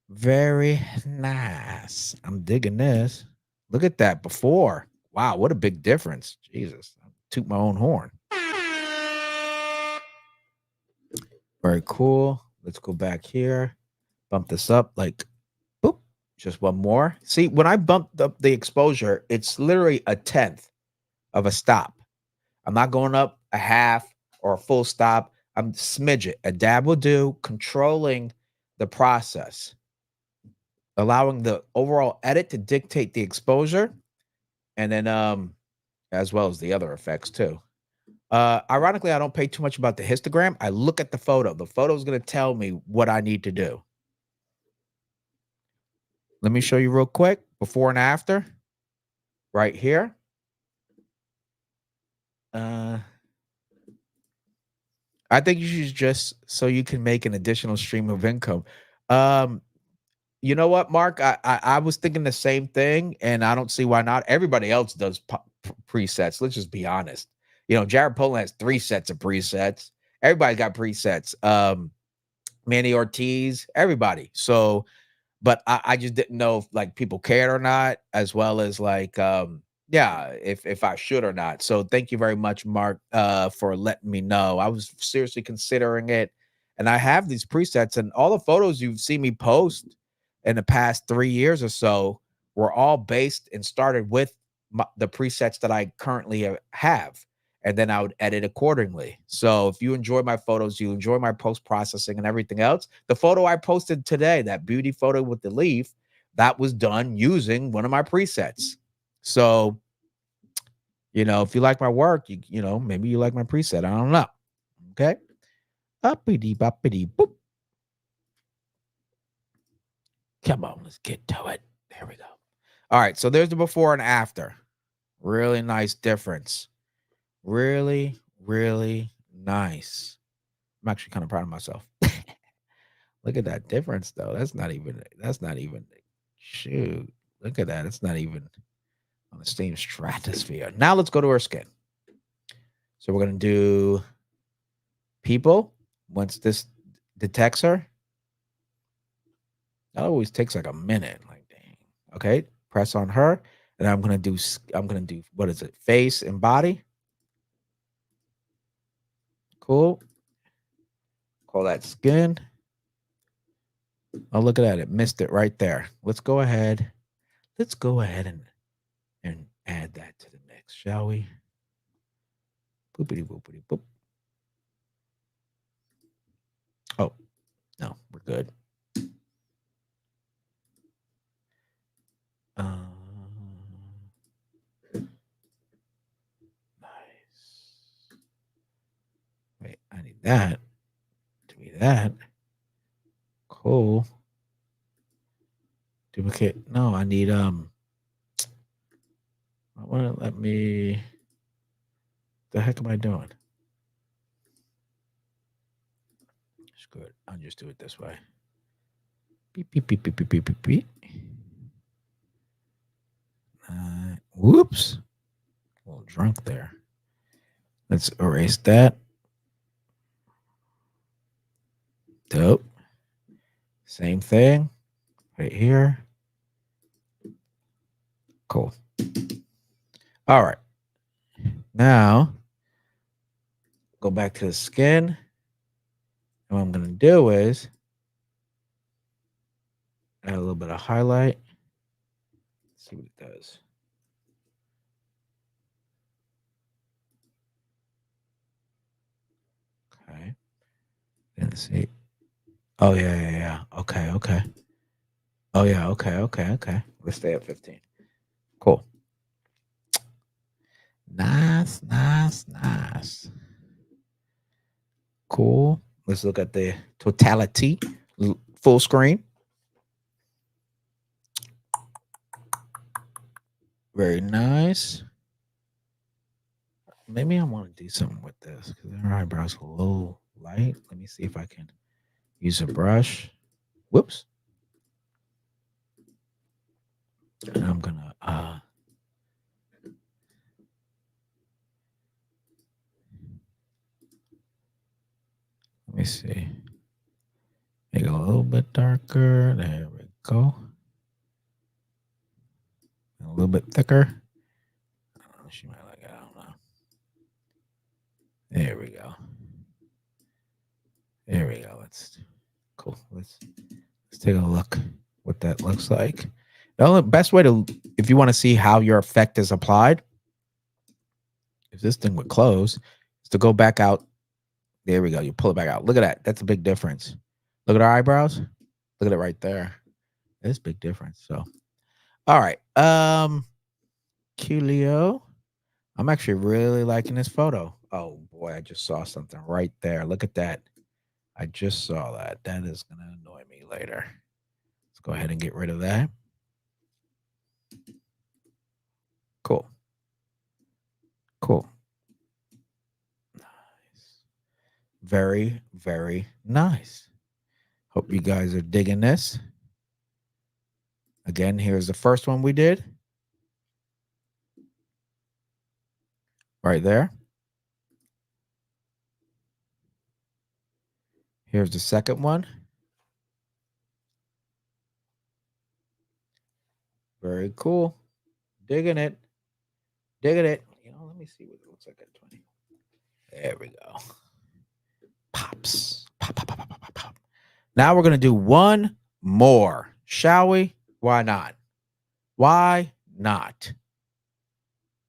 Very nice. I'm digging this. Look at that before. Wow, what a big difference. Jesus. I'll toot my own horn. Very cool. Let's go back here. Bump this up like boop. Just one more. See, when I bumped up the exposure, it's literally a tenth of a stop. I'm not going up a half or a full stop. I'm smidget. A dab will do, controlling the process, allowing the overall edit to dictate the exposure, and then as well as the other effects too. Ironically, I don't pay too much about the histogram. I look at the photo. The photo is going to tell me what I need to do. Let me show you real quick before and after right here. Uh, I think you should just so you can make an additional stream of income. Um, you know what, Mark? I was thinking the same thing, and I don't see why not. Everybody else does presets. Let's just be honest. You know, Jared Poland has 3 sets of presets. Everybody got presets. Manny Ortiz, everybody. So but I just didn't know if like people cared or not, as well as like yeah, if I should or not. So thank you very much, Mark, for letting me know. I was seriously considering it, and I have these presets, and all the photos you've seen me post in the past 3 years or so were all based and started with the presets that I currently have, and then I would edit accordingly. So if you enjoy my photos, you enjoy my post processing and everything else. The photo I posted today, that beauty photo with the leaf, that was done using one of my presets. So, you know, if you like my work, you know, maybe you like my preset. I don't know. Okay. Uppity boppity boop. Come on, let's get to it. There we go. All right. So there's the before and after. Really nice difference. Really, really nice. I'm actually kind of proud of myself. Look at that difference though. That's not even shoot. Look at that. It's not even on the same stratosphere. Now let's go to our skin. So we're gonna do people. Once this detects her, that always takes like a minute. Like dang. Okay, press on her, and I'm gonna do what is it? Face and body. Cool. Call that skin. Oh, look at that. It missed it right there. Let's go ahead. Let's go ahead and add that to the mix, shall we? Boopity boopity boop. Oh, no, we're good. Nice. Wait, I need that to be that. Cool. Duplicate. No, I need I want to let me. The heck am I doing? Screw it. I'll just do it this way. Beep beep beep beep beep beep beep beep. Whoops. A little drunk there. Let's erase that. Dope. Same thing. Right here. Cool. All right. Now, go back to the skin. And what I'm going to do is add a little bit of highlight. Let's see what it does. Okay. Let's see. Oh, yeah. Okay. Oh, yeah. Okay. Let's stay at 15. Cool. Nice. Cool. Let's look at the totality, full screen. Very nice. Maybe I want to do something with this because her eyebrows are a little light. Let me see if I can use a brush. Whoops. And I'm gonna let me see. Make it a little bit darker. There we go. A little bit thicker. She might like it. I don't know. There we go. Let's cool. Let's take a look what that looks like. The only best way to, if you want to see how your effect is applied, if this thing would close, is to go back out. There we go. You pull it back out. Look at that. That's a big difference. Look at our eyebrows. Look at it right there. That's a big difference. So, all right. Culio. I'm actually really liking this photo. Oh boy, I just saw something right there. Look at that. I just saw that. That is going to annoy me later. Let's go ahead and get rid of that. Cool. Nice. Very, very nice. Hope you guys are digging this. Again, here's the first one we did. Right there. Here's the second one. Very cool. Digging it. You know, let me see what it looks like at 20. There we go. Pops. Pop. Now we're going to do one more, shall we? Why not?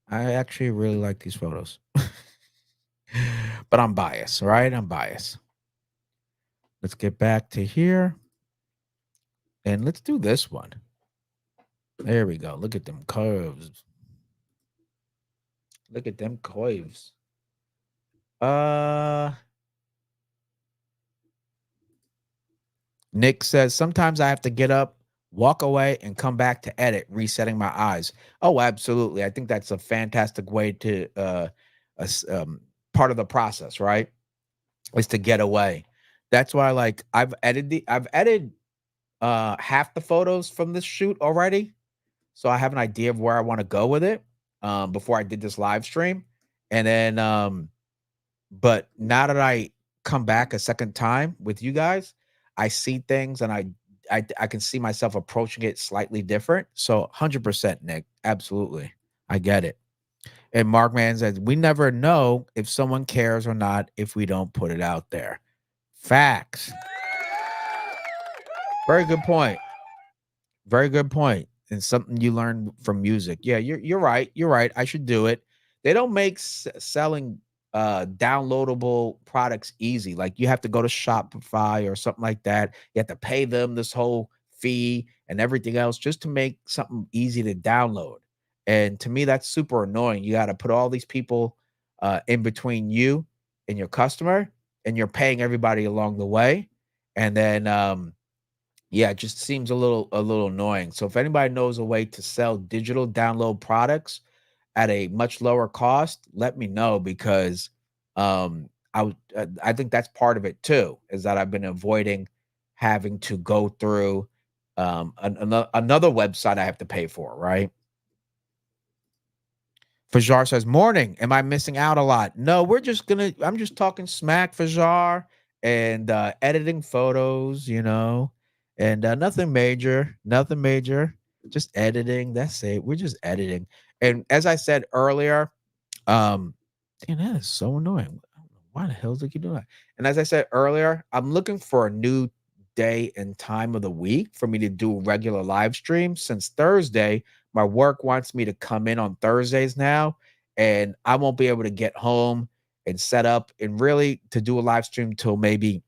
I actually really like these photos. But I'm biased, right? I'm biased. Let's get back to here. And let's do this one. There we go. Look at them curves. Nick says, sometimes I have to get up, walk away, and come back to edit, resetting my eyes. Oh, absolutely. I think that's a fantastic way to part of the process, right? Is to get away. That's why, like, I've edited half the photos from this shoot already. So I have an idea of where I want to go with it before I did this live stream. And then but now that I come back a second time with you guys, I see things and I can see myself approaching it slightly different. So 100% Nick, absolutely. I get it. And Mark Man says, we never know if someone cares or not if we don't put it out there. Facts. Very good point. Very good point. And something you learn from music. Yeah, you're right. You're right. I should do it. They don't make selling downloadable products easy. Like you have to go to Shopify or something like that. You have to pay them this whole fee and everything else just to make something easy to download. And to me, that's super annoying. You got to put all these people in between you and your customer, and you're paying everybody along the way. And then Yeah, it just seems a little annoying. So if anybody knows a way to sell digital download products at a much lower cost, let me know because I think that's part of it too, is that I've been avoiding having to go through another website I have to pay for, right? Fajar says, "Morning. Am I missing out a lot? No, I'm just talking smack, Fajar, and editing photos, and nothing major, nothing major. Just editing. That's it. We're just editing. And as I said earlier, um, damn, that is so annoying. I don't know why the hell does it keep doing that? And as I said earlier, I'm looking for a new day and time of the week for me to do regular live streams since Thursday my work wants me to come in on Thursdays now, and I won't be able to get home and set up and really to do a live stream till maybe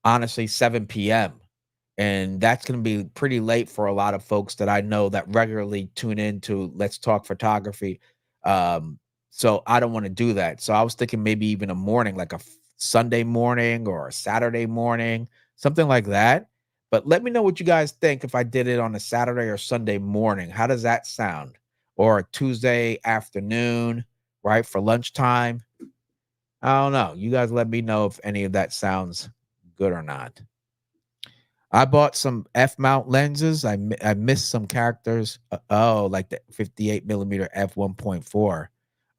honestly 7 p.m. And that's going to be pretty late for a lot of folks that I know that regularly tune in to Let's Talk Photography. Um, so I don't want to do that. So I was thinking maybe even a morning, like a Sunday morning or a Saturday morning, something like that. But let me know what you guys think if I did it on a Saturday or Sunday morning. How does that sound? Or a Tuesday afternoon, right? For lunchtime. I don't know. You guys let me know if any of that sounds good or not. I bought some F mount lenses. I missed some characters. Oh, like the 58 millimeter f 1.4.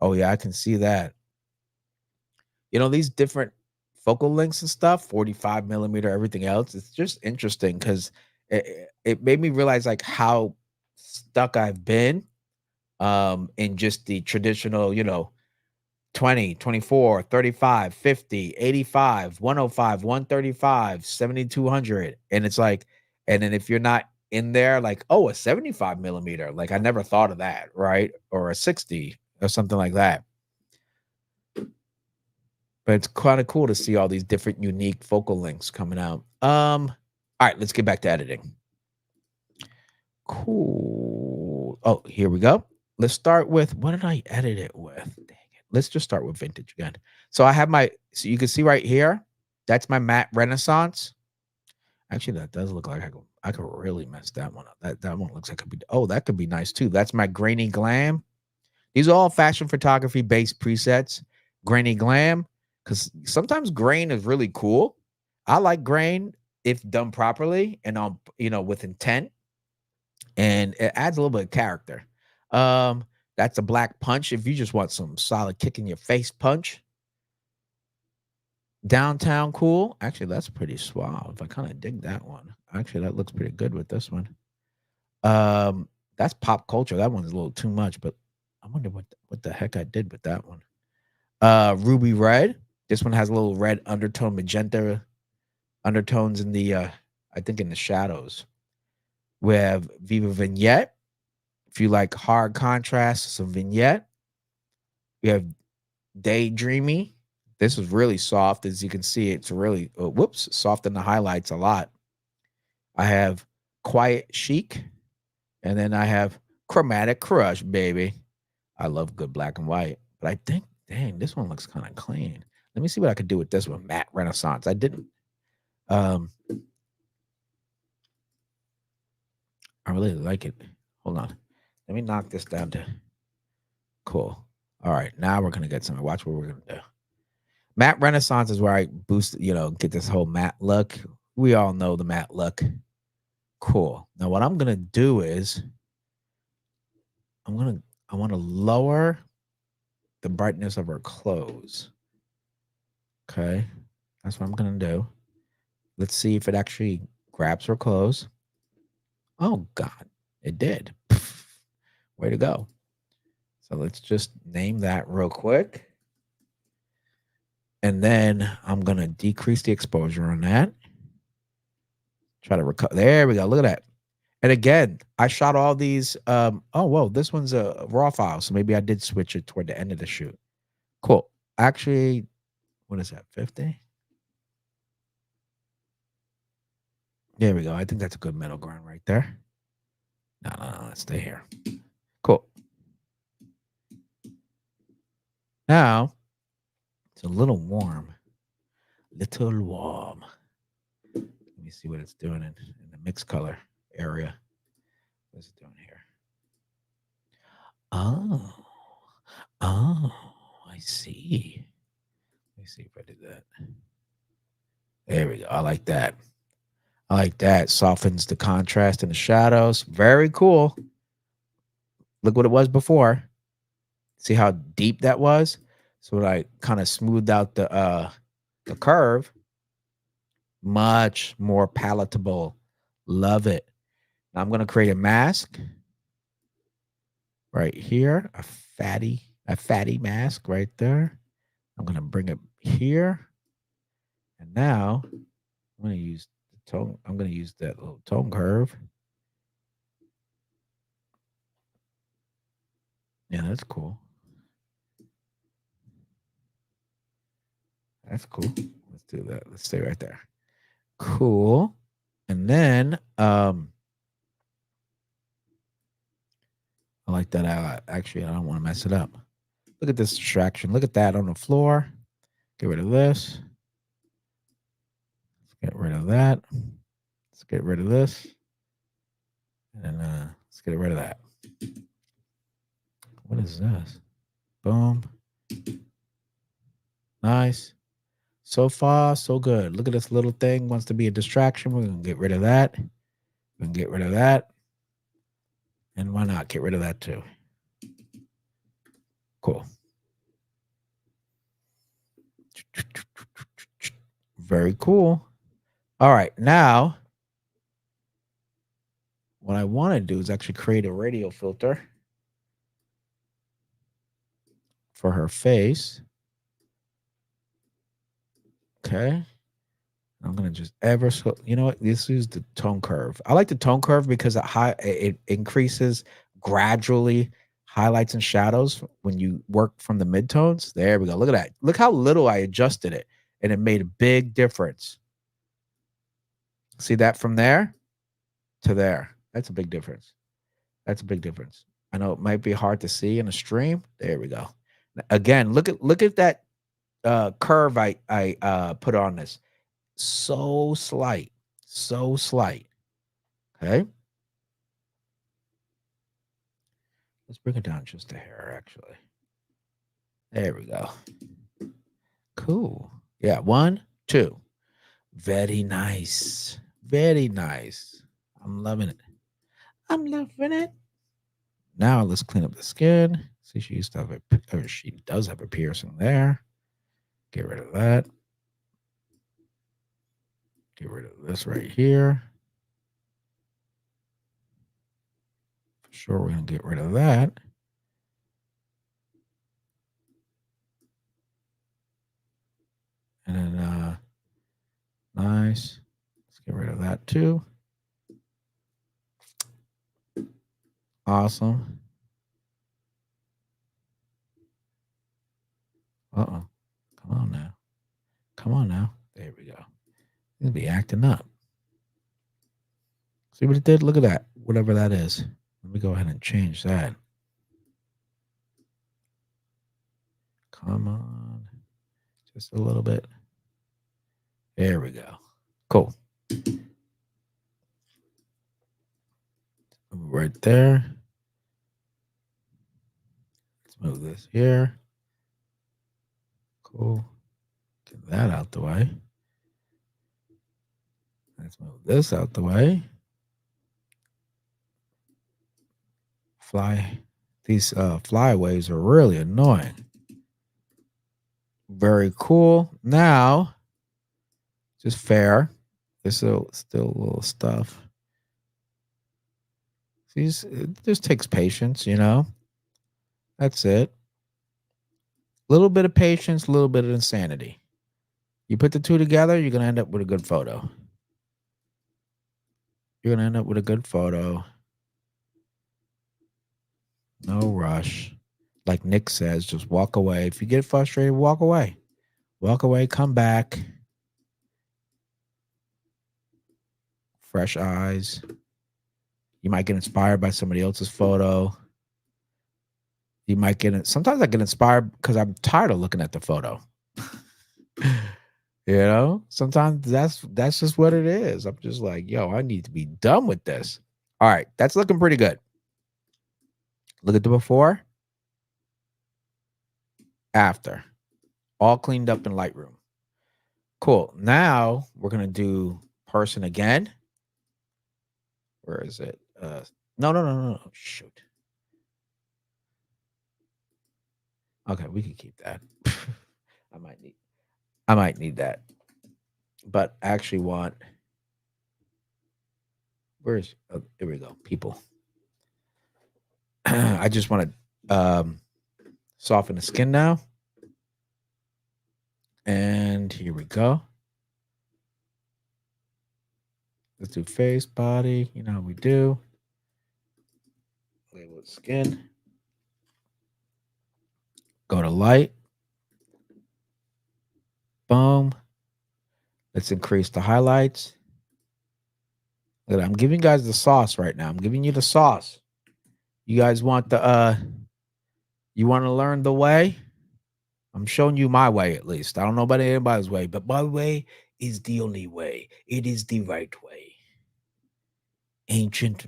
Oh yeah, I can see that. These different focal lengths and stuff, 45 millimeter, everything else. It's just interesting because it made me realize like how stuck I've been in just the traditional, 20, 24, 35, 50, 85, 105, 135, 7200. And it's like, and then if you're not in there, like, oh, a 75 millimeter, like I never thought of that, right? Or a 60 or something like that. But it's kind of cool to see all these different unique focal lengths coming out. All right, let's get back to editing. Cool. Oh, here we go. Let's start with what did I edit it with? Dang it. Let's just start with vintage again. So you can see right here, that's my matte Renaissance. Actually, that does look like I could really mess that one up. That one looks like that could be nice too. That's my grainy glam. These are all fashion photography based presets. Grainy glam, because sometimes grain is really cool. I like grain if done properly and on with intent and it adds a little bit of character. Um, that's a black punch. If you just want some solid kick in your face punch, downtown cool. Actually, that's pretty suave. I kind of dig that one. Actually, that looks pretty good with this one. Um, that's pop culture. That one's a little too much, but I wonder what the heck I did with that one. Ruby red. This one has a little red undertone, magenta undertones in the I think in the shadows. We have Viva Vignette. If you like hard contrast, some vignette. We have Daydreamy. This is really soft. As you can see, it's really, soft in the highlights a lot. I have Quiet Chic. And then I have Chromatic Crush, baby. I love good black and white. But I think, dang, this one looks kind of clean. Let me see what I could do with this one. Matte Renaissance. I didn't, um, I really like it. Hold on. Let me knock this down to cool. All right. Now we're going to get something. Watch what we're going to do. Matte Renaissance is where I boost, get this whole matte look. We all know the matte look. Cool. Now what I'm gonna do is I want to lower the brightness of her clothes. Okay. That's what I'm gonna do. Let's see if it actually grabs her clothes. Oh God, it did. Way to go. So let's just name that real quick. And then I'm gonna decrease the exposure on that. Try to recover. There we go. Look at that. And again, I shot all these. Oh, whoa, this one's a raw file, so maybe I did switch it toward the end of the shoot. Cool. Actually, what is that? 50? There we go. I think that's a good middle ground right there. No, no, no. Let's stay here. Cool. Now it's a little warm. Little warm. Let me see what it's doing in the mix color area. What's it doing here? Oh, oh, I see. Let me see if I did that. There we go. I like that. I like that. Softens the contrast and the shadows. Very cool. Look what it was before. See how deep that was? So when I kind of smoothed out the curve, much more palatable. Love it. Now I'm gonna create a mask right here, a fatty mask right there. I'm gonna bring it here, and now I'm gonna use the tone. I'm gonna use that little tone curve. Yeah, that's cool. That's cool. Let's do that. Let's stay right there. Cool. And then I like that. Actually, I don't want to mess it up. Look at this distraction. Look at that on the floor. Get rid of this. Let's get rid of that. Let's get rid of this. And let's get rid of that. What is this? Boom. Nice. So far, so good. Look at this little thing. Wants to be a distraction. We're going to get rid of that. We're going to get rid of that. And why not get rid of that too? Cool. Very cool. All right. Now, what I want to do is actually create a radial filter for her face. Okay. I'm gonna just ever so, you know what? This is the tone curve. I like the tone curve because it increases gradually highlights and shadows when you work from the midtones. There we go. Look at that. Look how little I adjusted it, and it made a big difference. See that from there to there? That's a big difference. That's a big difference. I know it might be hard to see in a stream. There we go. Again, look at that curve I put on this. So slight, so slight. Okay. Let's bring it down just a hair, actually. There we go. Cool. Yeah, 1, 2. Very nice. Very nice. I'm loving it. I'm loving it. Now let's clean up the skin. See, she used to have she does have a piercing there. Get rid of that. Get rid of this right here. For sure, we're gonna get rid of that. And then nice. Let's get rid of that too. Awesome. Uh-oh. Come on now. Come on now. There we go. He'll be acting up. See what it did? Look at that. Whatever that is. Let me go ahead and change that. Come on. Just a little bit. There we go. Cool. Right there. Let's move this here. Cool. Get that out the way. Let's move this out the way. These flyaways are really annoying. Very cool. Now, just fair. There's still a little stuff. It just takes patience, you know. That's it. A little bit of patience, a little bit of insanity. You put the two together, you're gonna end up with a good photo. You're gonna end up with a good photo. No rush. Like Nick says, just walk away. If you get frustrated, walk away. Walk away, come back. Fresh eyes. You might get inspired by somebody else's photo. You might get it. Sometimes I get inspired because I'm tired of looking at the photo. You know, sometimes that's just what it is. I'm just like, yo, I need to be done with this. All right, that's looking pretty good. Look at the before, after, all cleaned up in Lightroom. Cool. Now we're gonna do person again. Where is it? No, no, no, no, no. Shoot. Okay, we can keep that. I might need. I might need that, but I actually want. Where's? Oh, here we go. People. I just want to soften the skin now, and here we go. Let's do face, body. You know how we do. Label it skin. Go to light. Boom. Let's increase the highlights. Look, I'm giving you guys the sauce right now. I'm giving you the sauce. You guys want the you want to learn the way? I'm showing you my way at least. I don't know about anybody's way, but my way is the only way. It is the right way. Ancient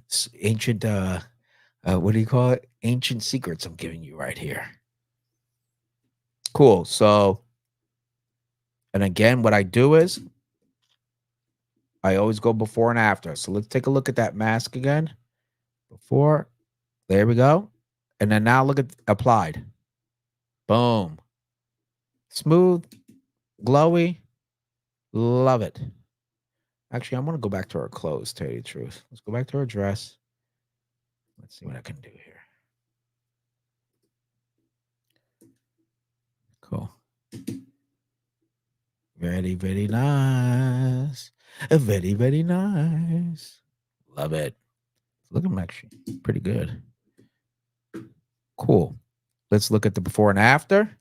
what do you call it? Ancient secrets I'm giving you right here. Cool. So, and again, what I do is I always go before and after. So let's take a look at that mask again. Before, there we go. And then now look at applied. Boom. Smooth, glowy. Love it. Actually, I'm going to go back to our clothes, to tell you the truth. Let's go back to our dress. Let's see what I can do here. Cool. Very, very nice. Very, very nice. Love it. Look at them actually pretty good. Cool. Let's look at the before and after.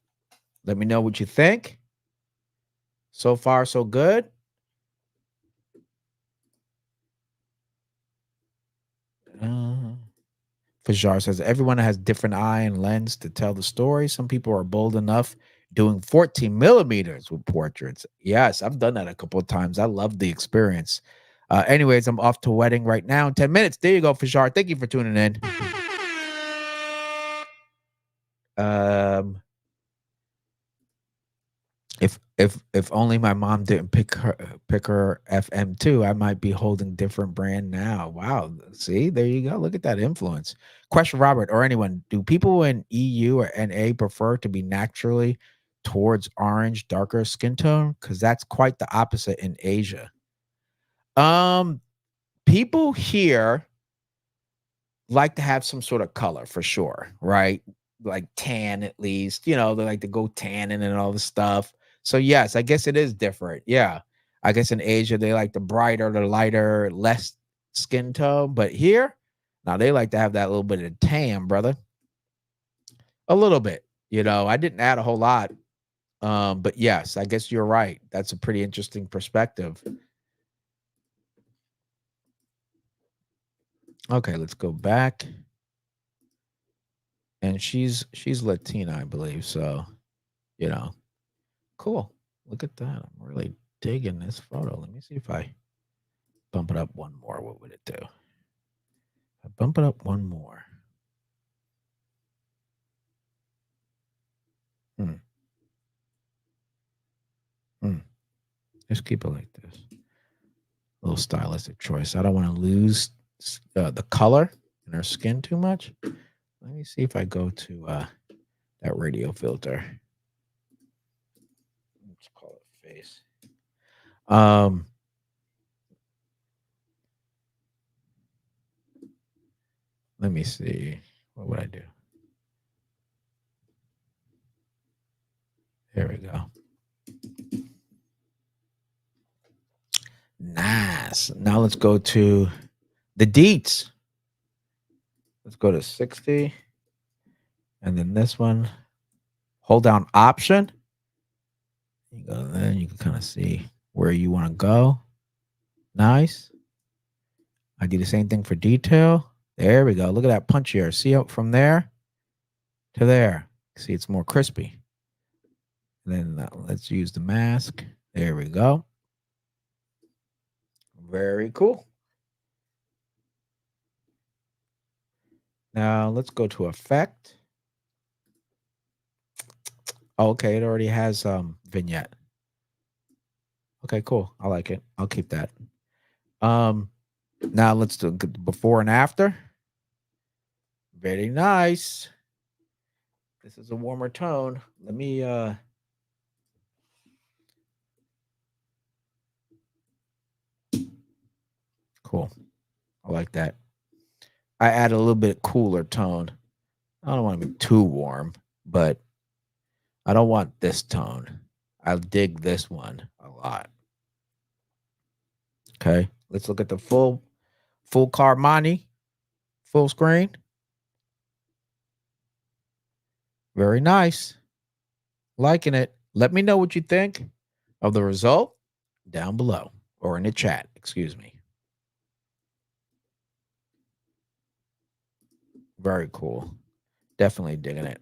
Let me know what you think. So far, so good. Fajar says everyone has different eye and lens to tell the story. Some people are bold enough doing 14 millimeters with portraits. Yes, I've done that a couple of times. I love the experience. Anyways, I'm off to a wedding right now in 10 minutes. There you go, Fajar. Thank you for tuning in. Um, if only my mom didn't pick her FM2, I might be holding different brand now. Wow. See, there you go. Look at that influence. Question, Robert, or anyone, do people in EU or NA prefer to be naturally towards orange, darker skin tone? Because that's quite the opposite in Asia. Um, People here like to have some sort of color for sure, right? Like tan at least, they like to go tanning and all this stuff. So yes, I guess it is different. Yeah. I guess in Asia they like the brighter, the lighter, less skin tone, but here, now they like to have that little bit of tan, brother. A little bit. I didn't add a whole lot. But yes, I guess you're right. That's a pretty interesting perspective. Okay, let's go back. And she's Latina, I believe. So, you know, cool. Look at that. I'm really digging this photo. Let me see if I bump it up one more. What would it do? I bump it up one more. Hmm. Hmm. Just keep it like this. A little stylistic choice. I don't want to lose the color in her skin too much. Let me see if I go to that radio filter. Let's call it face. Um, Let me see. What would I do? There we go. Nice. Now let's go to the deets. Let's go to 60. And then this one. Hold down option. You go there, you can kind of see where you want to go. Nice. I do the same thing for detail. There we go. Look at that punch here. See up from there to there. See, it's more crispy. And then let's use the mask. There we go. Very cool. Now let's go to effect. Oh, okay, it already has vignette. Okay, cool. I like it. I'll keep that. Um Now let's do before and after. Very nice. This is a warmer tone. Let me cool. I like that. I add a little bit cooler tone. I don't want to be too warm, but I don't want this tone. I dig this one a lot. Okay. Let's look at the full Carmani, full screen. Very nice. Liking it. Let me know what you think of the result down below or in the chat, excuse me. Very cool. Definitely digging it.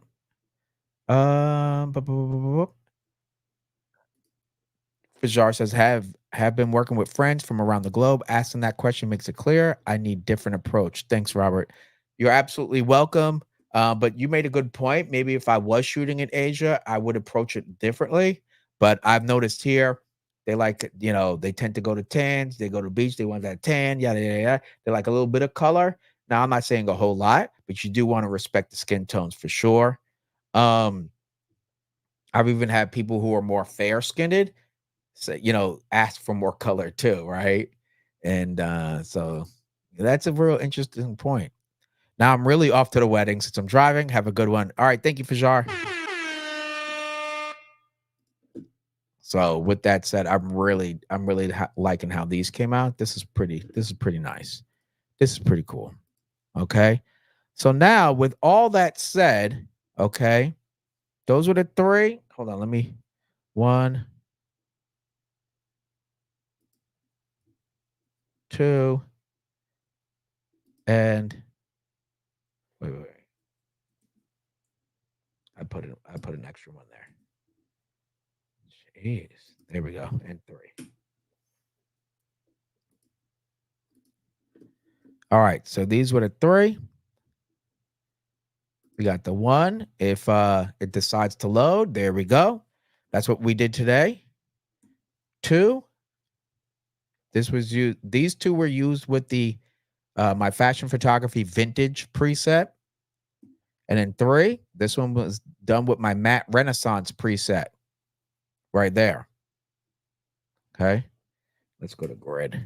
Fajar says, have been working with friends from around the globe. Asking that question makes it clear. I need different approach. Thanks, Robert. You're absolutely welcome. But you made a good point. Maybe if I was shooting in Asia, I would approach it differently. But I've noticed here, they like, they tend to go to tans. They go to the beach. They want that tan, yada, yada, yada. They like a little bit of color. Now, I'm not saying a whole lot, but you do want to respect the skin tones for sure. Um, I've even had people who are more fair skinned say, ask for more color too, right? And so that's a real interesting point. Now I'm really off to the wedding since I'm driving. Have a good one. All right, thank you, Fajar. So with that said, I'm really liking how these came out. This is pretty nice. This is pretty cool. Okay. So now with all that said, okay, those were the three. Hold on, let me one, two, and wait. I put an extra one there. Jeez. There we go. And three. All right. So these were the three. We got the one. If it decides to load, there we go. That's what we did today. Two. This was used. These two were used with the my fashion photography vintage preset. And then three, this one was done with my matte renaissance preset right there. Okay. Let's go to grid. Let's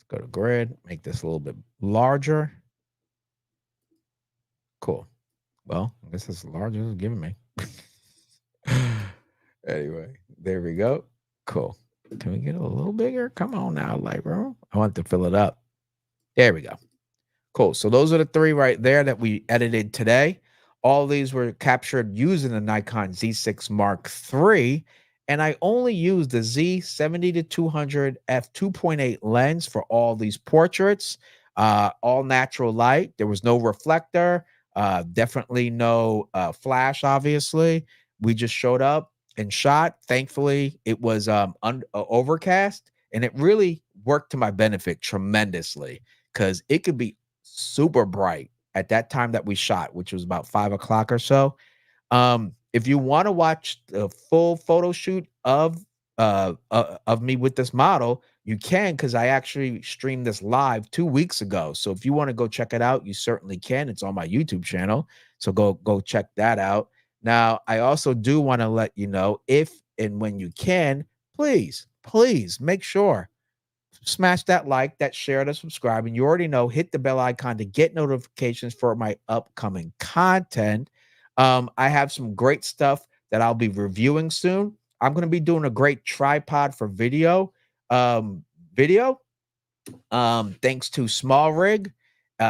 go to grid. Make this a little bit larger. Cool. Well, I guess it's as large as it's giving me. Anyway, there we go. Cool. Can we get a little bigger? Come on now, Lightroom. I want to fill it up. There we go. Cool. So those are the three right there that we edited today. All these were captured using the Nikon Z6 Mark III. And I only used the Z70 to 200 f2.8 lens for all these portraits. All natural light. There was no reflector. Definitely no flash, obviously. We just showed up and shot. Thankfully, it was overcast, and it really worked to my benefit tremendously because it could be super bright at that time that we shot, which was about 5 o'clock or so. If you want to watch the full photo shoot of me with this model, you can because I actually streamed this live 2 weeks ago. So if you want to go check it out, you certainly can. It's on my YouTube channel, so go check that out. Now, I also do want to let you know if and when you can, please make sure smash that like, that share, that subscribe, and you already know, hit the bell icon to get notifications for my upcoming content. I have some great stuff that I'll be reviewing soon. I'm going to be doing a great tripod for video. Um, video. Thanks to Small Rig.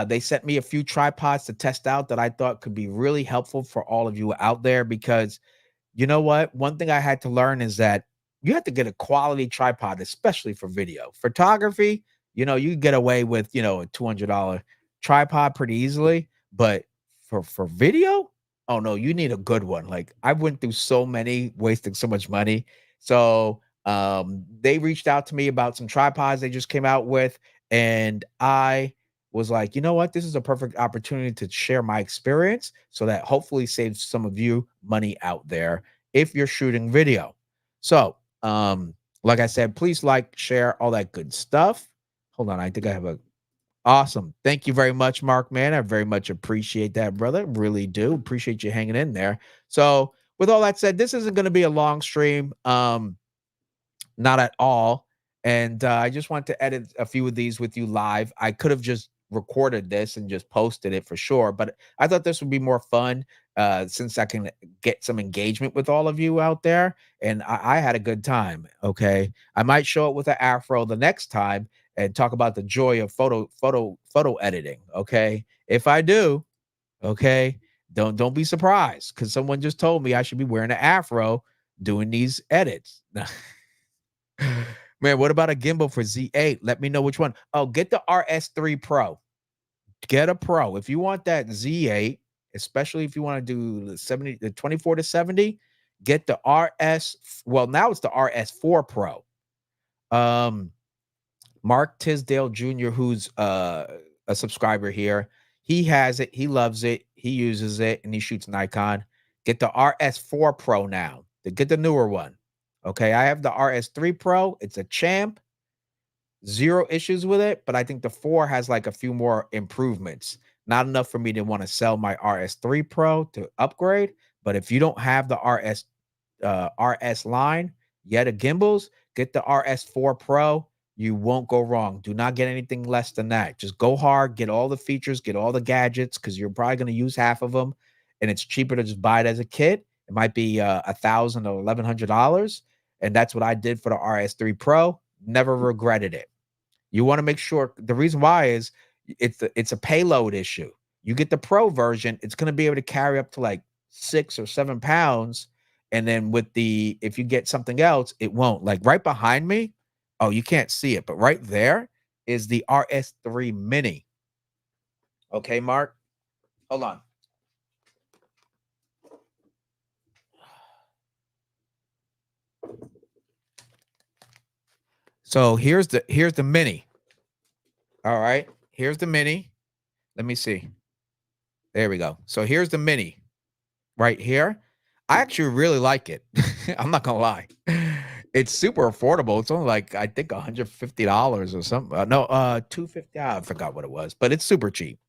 They sent me a few tripods to test out that I thought could be really helpful for all of you out there because you know what? One thing I had to learn is that you have to get a quality tripod, especially for video. Photography, you can get away with, a $200 tripod pretty easily, but for video, Oh, no, you need a good one. Like, I went through so many, wasting so much money. So, they reached out to me about some tripods they just came out with, and I was like, "You know what? This is a perfect opportunity to share my experience so that hopefully saves some of you money out there if you're shooting video." So, like I said, please like, share, all that good stuff. Hold on, I think I have a awesome. Thank you very much, Mark, man. I very much appreciate that, brother. Really do. Appreciate you hanging in there. So, with all that said, this isn't going to be a long stream. Not at all. And I just want to edit a few of these with you live. I could have just recorded this and just posted it for sure, but I thought this would be more fun since I can get some engagement with all of you out there. And I had a good time. Okay, I might show it with an afro the next time and talk about the joy of photo editing. Okay, if I do, okay, don't be surprised because someone just told me I should be wearing an afro doing these edits. Man, what about a gimbal for Z8? Let me know which one. Oh, get the RS3 Pro. Get a Pro. If you want that Z8, especially if you want to do the 24 to 70, get the RS. Well, now it's the RS4 Pro. Um, Mark Tisdale Jr., who's a subscriber here, he has it, he loves it, he uses it, and he shoots Nikon. Get the RS4 Pro now. Get the newer one. Okay, I have the RS3 Pro. It's a champ. Zero issues with it, but I think the 4 has like a few more improvements. Not enough for me to want to sell my RS3 Pro to upgrade, but if you don't have the RS line yet of gimbals, get the RS4 Pro. You won't go wrong. Do not get anything less than that. Just go hard, get all the features, get all the gadgets because you're probably going to use half of them, and it's cheaper to just buy it as a kit. It might be $1,000 or $1,100, and that's what I did for the RS3 Pro. Never regretted it. You want to make sure the reason why is it's a payload issue. You get the pro version, it's going to be able to carry up to like 6 or 7 pounds. And then with the if you get something else, it won't. Like right behind me, oh, you can't see it, but right there is the RS3 Mini. Okay, Mark, hold on. So here's the Mini. All right, here's the Mini. Let me see. There we go. So here's the Mini. Right here, I actually really like it. I'm not gonna lie. It's super affordable. It's only like I think $150 or something. No, 250. I forgot what it was, but it's super cheap.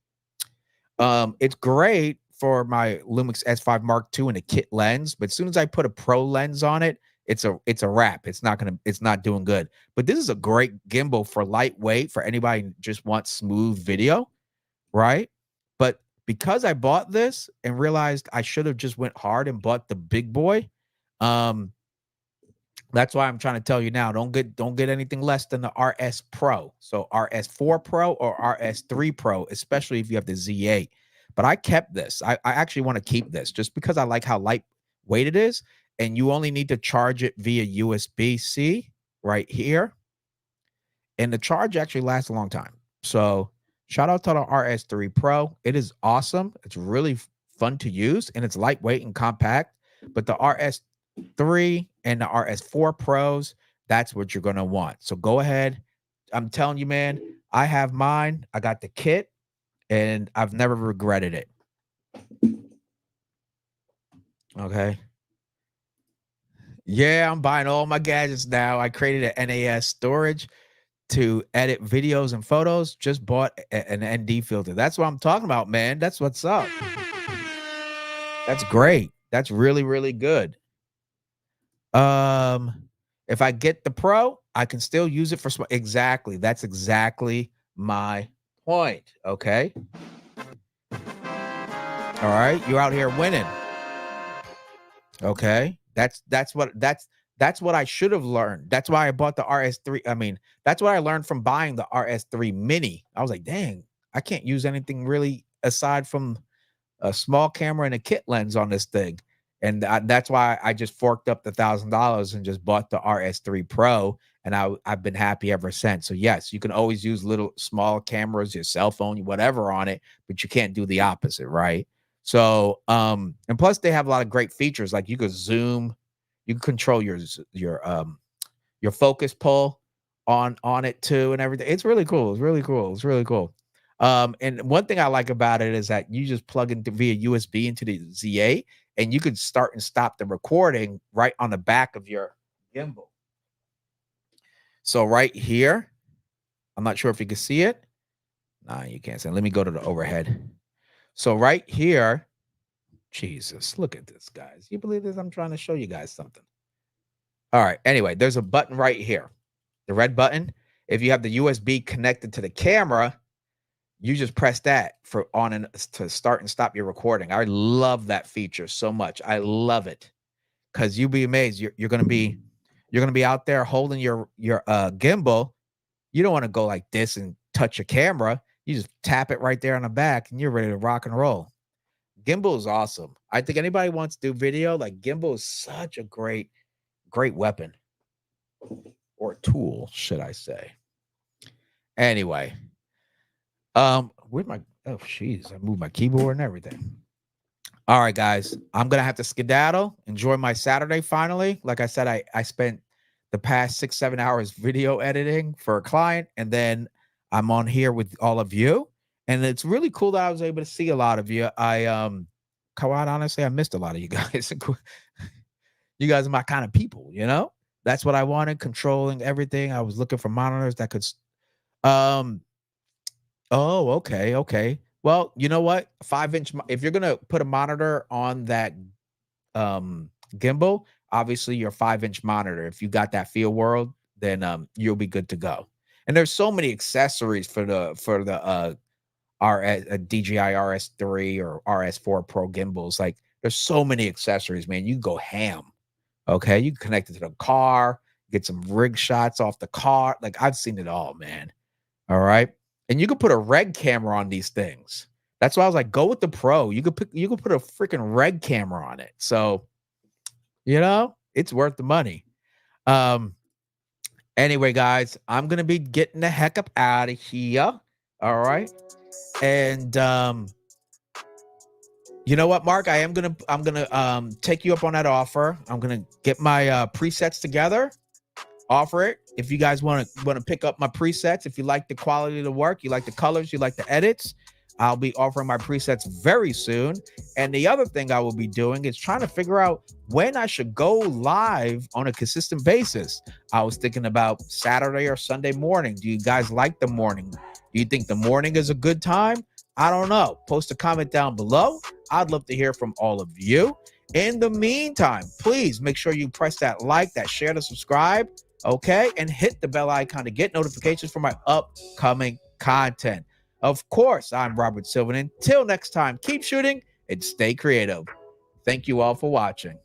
It's great for my Lumix S5 Mark II and a kit lens, but as soon as I put a pro lens on it, it's a wrap. It's not doing good. But this is a great gimbal for lightweight for anybody who just wants smooth video, right? But because I bought this and realized I should have just went hard and bought the big boy, um, that's why I'm trying to tell you now, don't get anything less than the RS Pro. So RS4 Pro or RS3 Pro, especially if you have the Z8. But I kept this. I actually want to keep this just because I like how lightweight it is. And you only need to charge it via USB-C right here, and the charge actually lasts a long time. So shout out to the RS3 Pro. It is awesome. It's really fun to use and it's lightweight and compact. But the RS3 and the RS4 Pros, that's what you're going to want. So go ahead. I'm telling you, man, I have mine. I got the kit and I've never regretted it. Okay. Yeah, I'm buying all my gadgets now. I created an NAS storage to edit videos and photos. Just bought an ND filter. That's what I'm talking about, man. That's what's up. That's great. That's really, really good. Um, if I get the pro, I can still use it for exactly. That's exactly my point. Okay. All right. You're out here winning. Okay. That's what I should have learned. That's why I bought the RS3. I mean, that's what I learned from buying the RS3 Mini. I was like, dang, I can't use anything really aside from a small camera and a kit lens on this thing. And that's why I just forked up the $1,000 and just bought the RS3 Pro. And I've been happy ever since. So yes, you can always use little small cameras, your cell phone, whatever on it, but you can't do the opposite, right? So, and plus they have a lot of great features. Like you could zoom, you can control your focus pull on it too and everything. It's really cool. It's really cool. It's really cool. And one thing I like about it is that you just plug into via USB into the Z8 and you can start and stop the recording right on the back of your gimbal. So right here, I'm not sure if you can see it. Nah, you can't see it. Let me go to the overhead. So right here, Jesus, look at this, guys. You believe this? I'm trying to show you guys something. All right. Anyway, there's a button right here, the red button. If you have the USB connected to the camera, you just press that for on and to start and stop your recording. I love that feature so much. I love it because you'll be amazed. You're gonna be out there holding your gimbal. You don't want to go like this and touch your camera. You just tap it right there on the back, and you're ready to rock and roll. Gimbal is awesome. I think anybody wants to do video, like gimbal is such a great weapon or tool, should I say. Anyway, where's my oh jeez, I moved my keyboard and everything. All right, guys, I'm gonna have to skedaddle. Enjoy my Saturday finally. Like I said, I spent the past 6-7 hours video editing for a client, and then I'm on here with all of you. And it's really cool that I was able to see a lot of you. Quite honestly, I missed a lot of you guys. You guys are my kind of people, you know? That's what I wanted, controlling everything. I was looking for monitors that could um oh, okay, okay. Well, you know what? 5-inch if you're going to put a monitor on that gimbal, obviously your 5-inch monitor. If you got that field world, then you'll be good to go. And there's so many accessories for the DJI RS3 or RS4 Pro gimbals. Like there's so many accessories, man. You go ham. Okay, you can connect it to the car, get some rig shots off the car. Like I've seen it all, man. All right. And you could put a red camera on these things. That's why I was like, go with the pro. You could put a freaking red camera on it. So, it's worth the money. Um, anyway, guys, I'm gonna be getting the heck up out of here. All right. And you know what, Mark? I'm gonna take you up on that offer. I'm gonna get my presets together, offer it. If you guys want to pick up my presets, if you like the quality of the work, you like the colors, you like the edits, I'll be offering my presets very soon. And the other thing I will be doing is trying to figure out when I should go live on a consistent basis. I was thinking about Saturday or Sunday morning. Do you guys like the morning? Do you think the morning is a good time? I don't know. Post a comment down below. I'd love to hear from all of you. In the meantime, please make sure you press that like, that share, to subscribe. Okay, and hit the bell icon to get notifications for my upcoming content. Of course, I'm Robert Silverman. Until next time, keep shooting and stay creative. Thank you all for watching.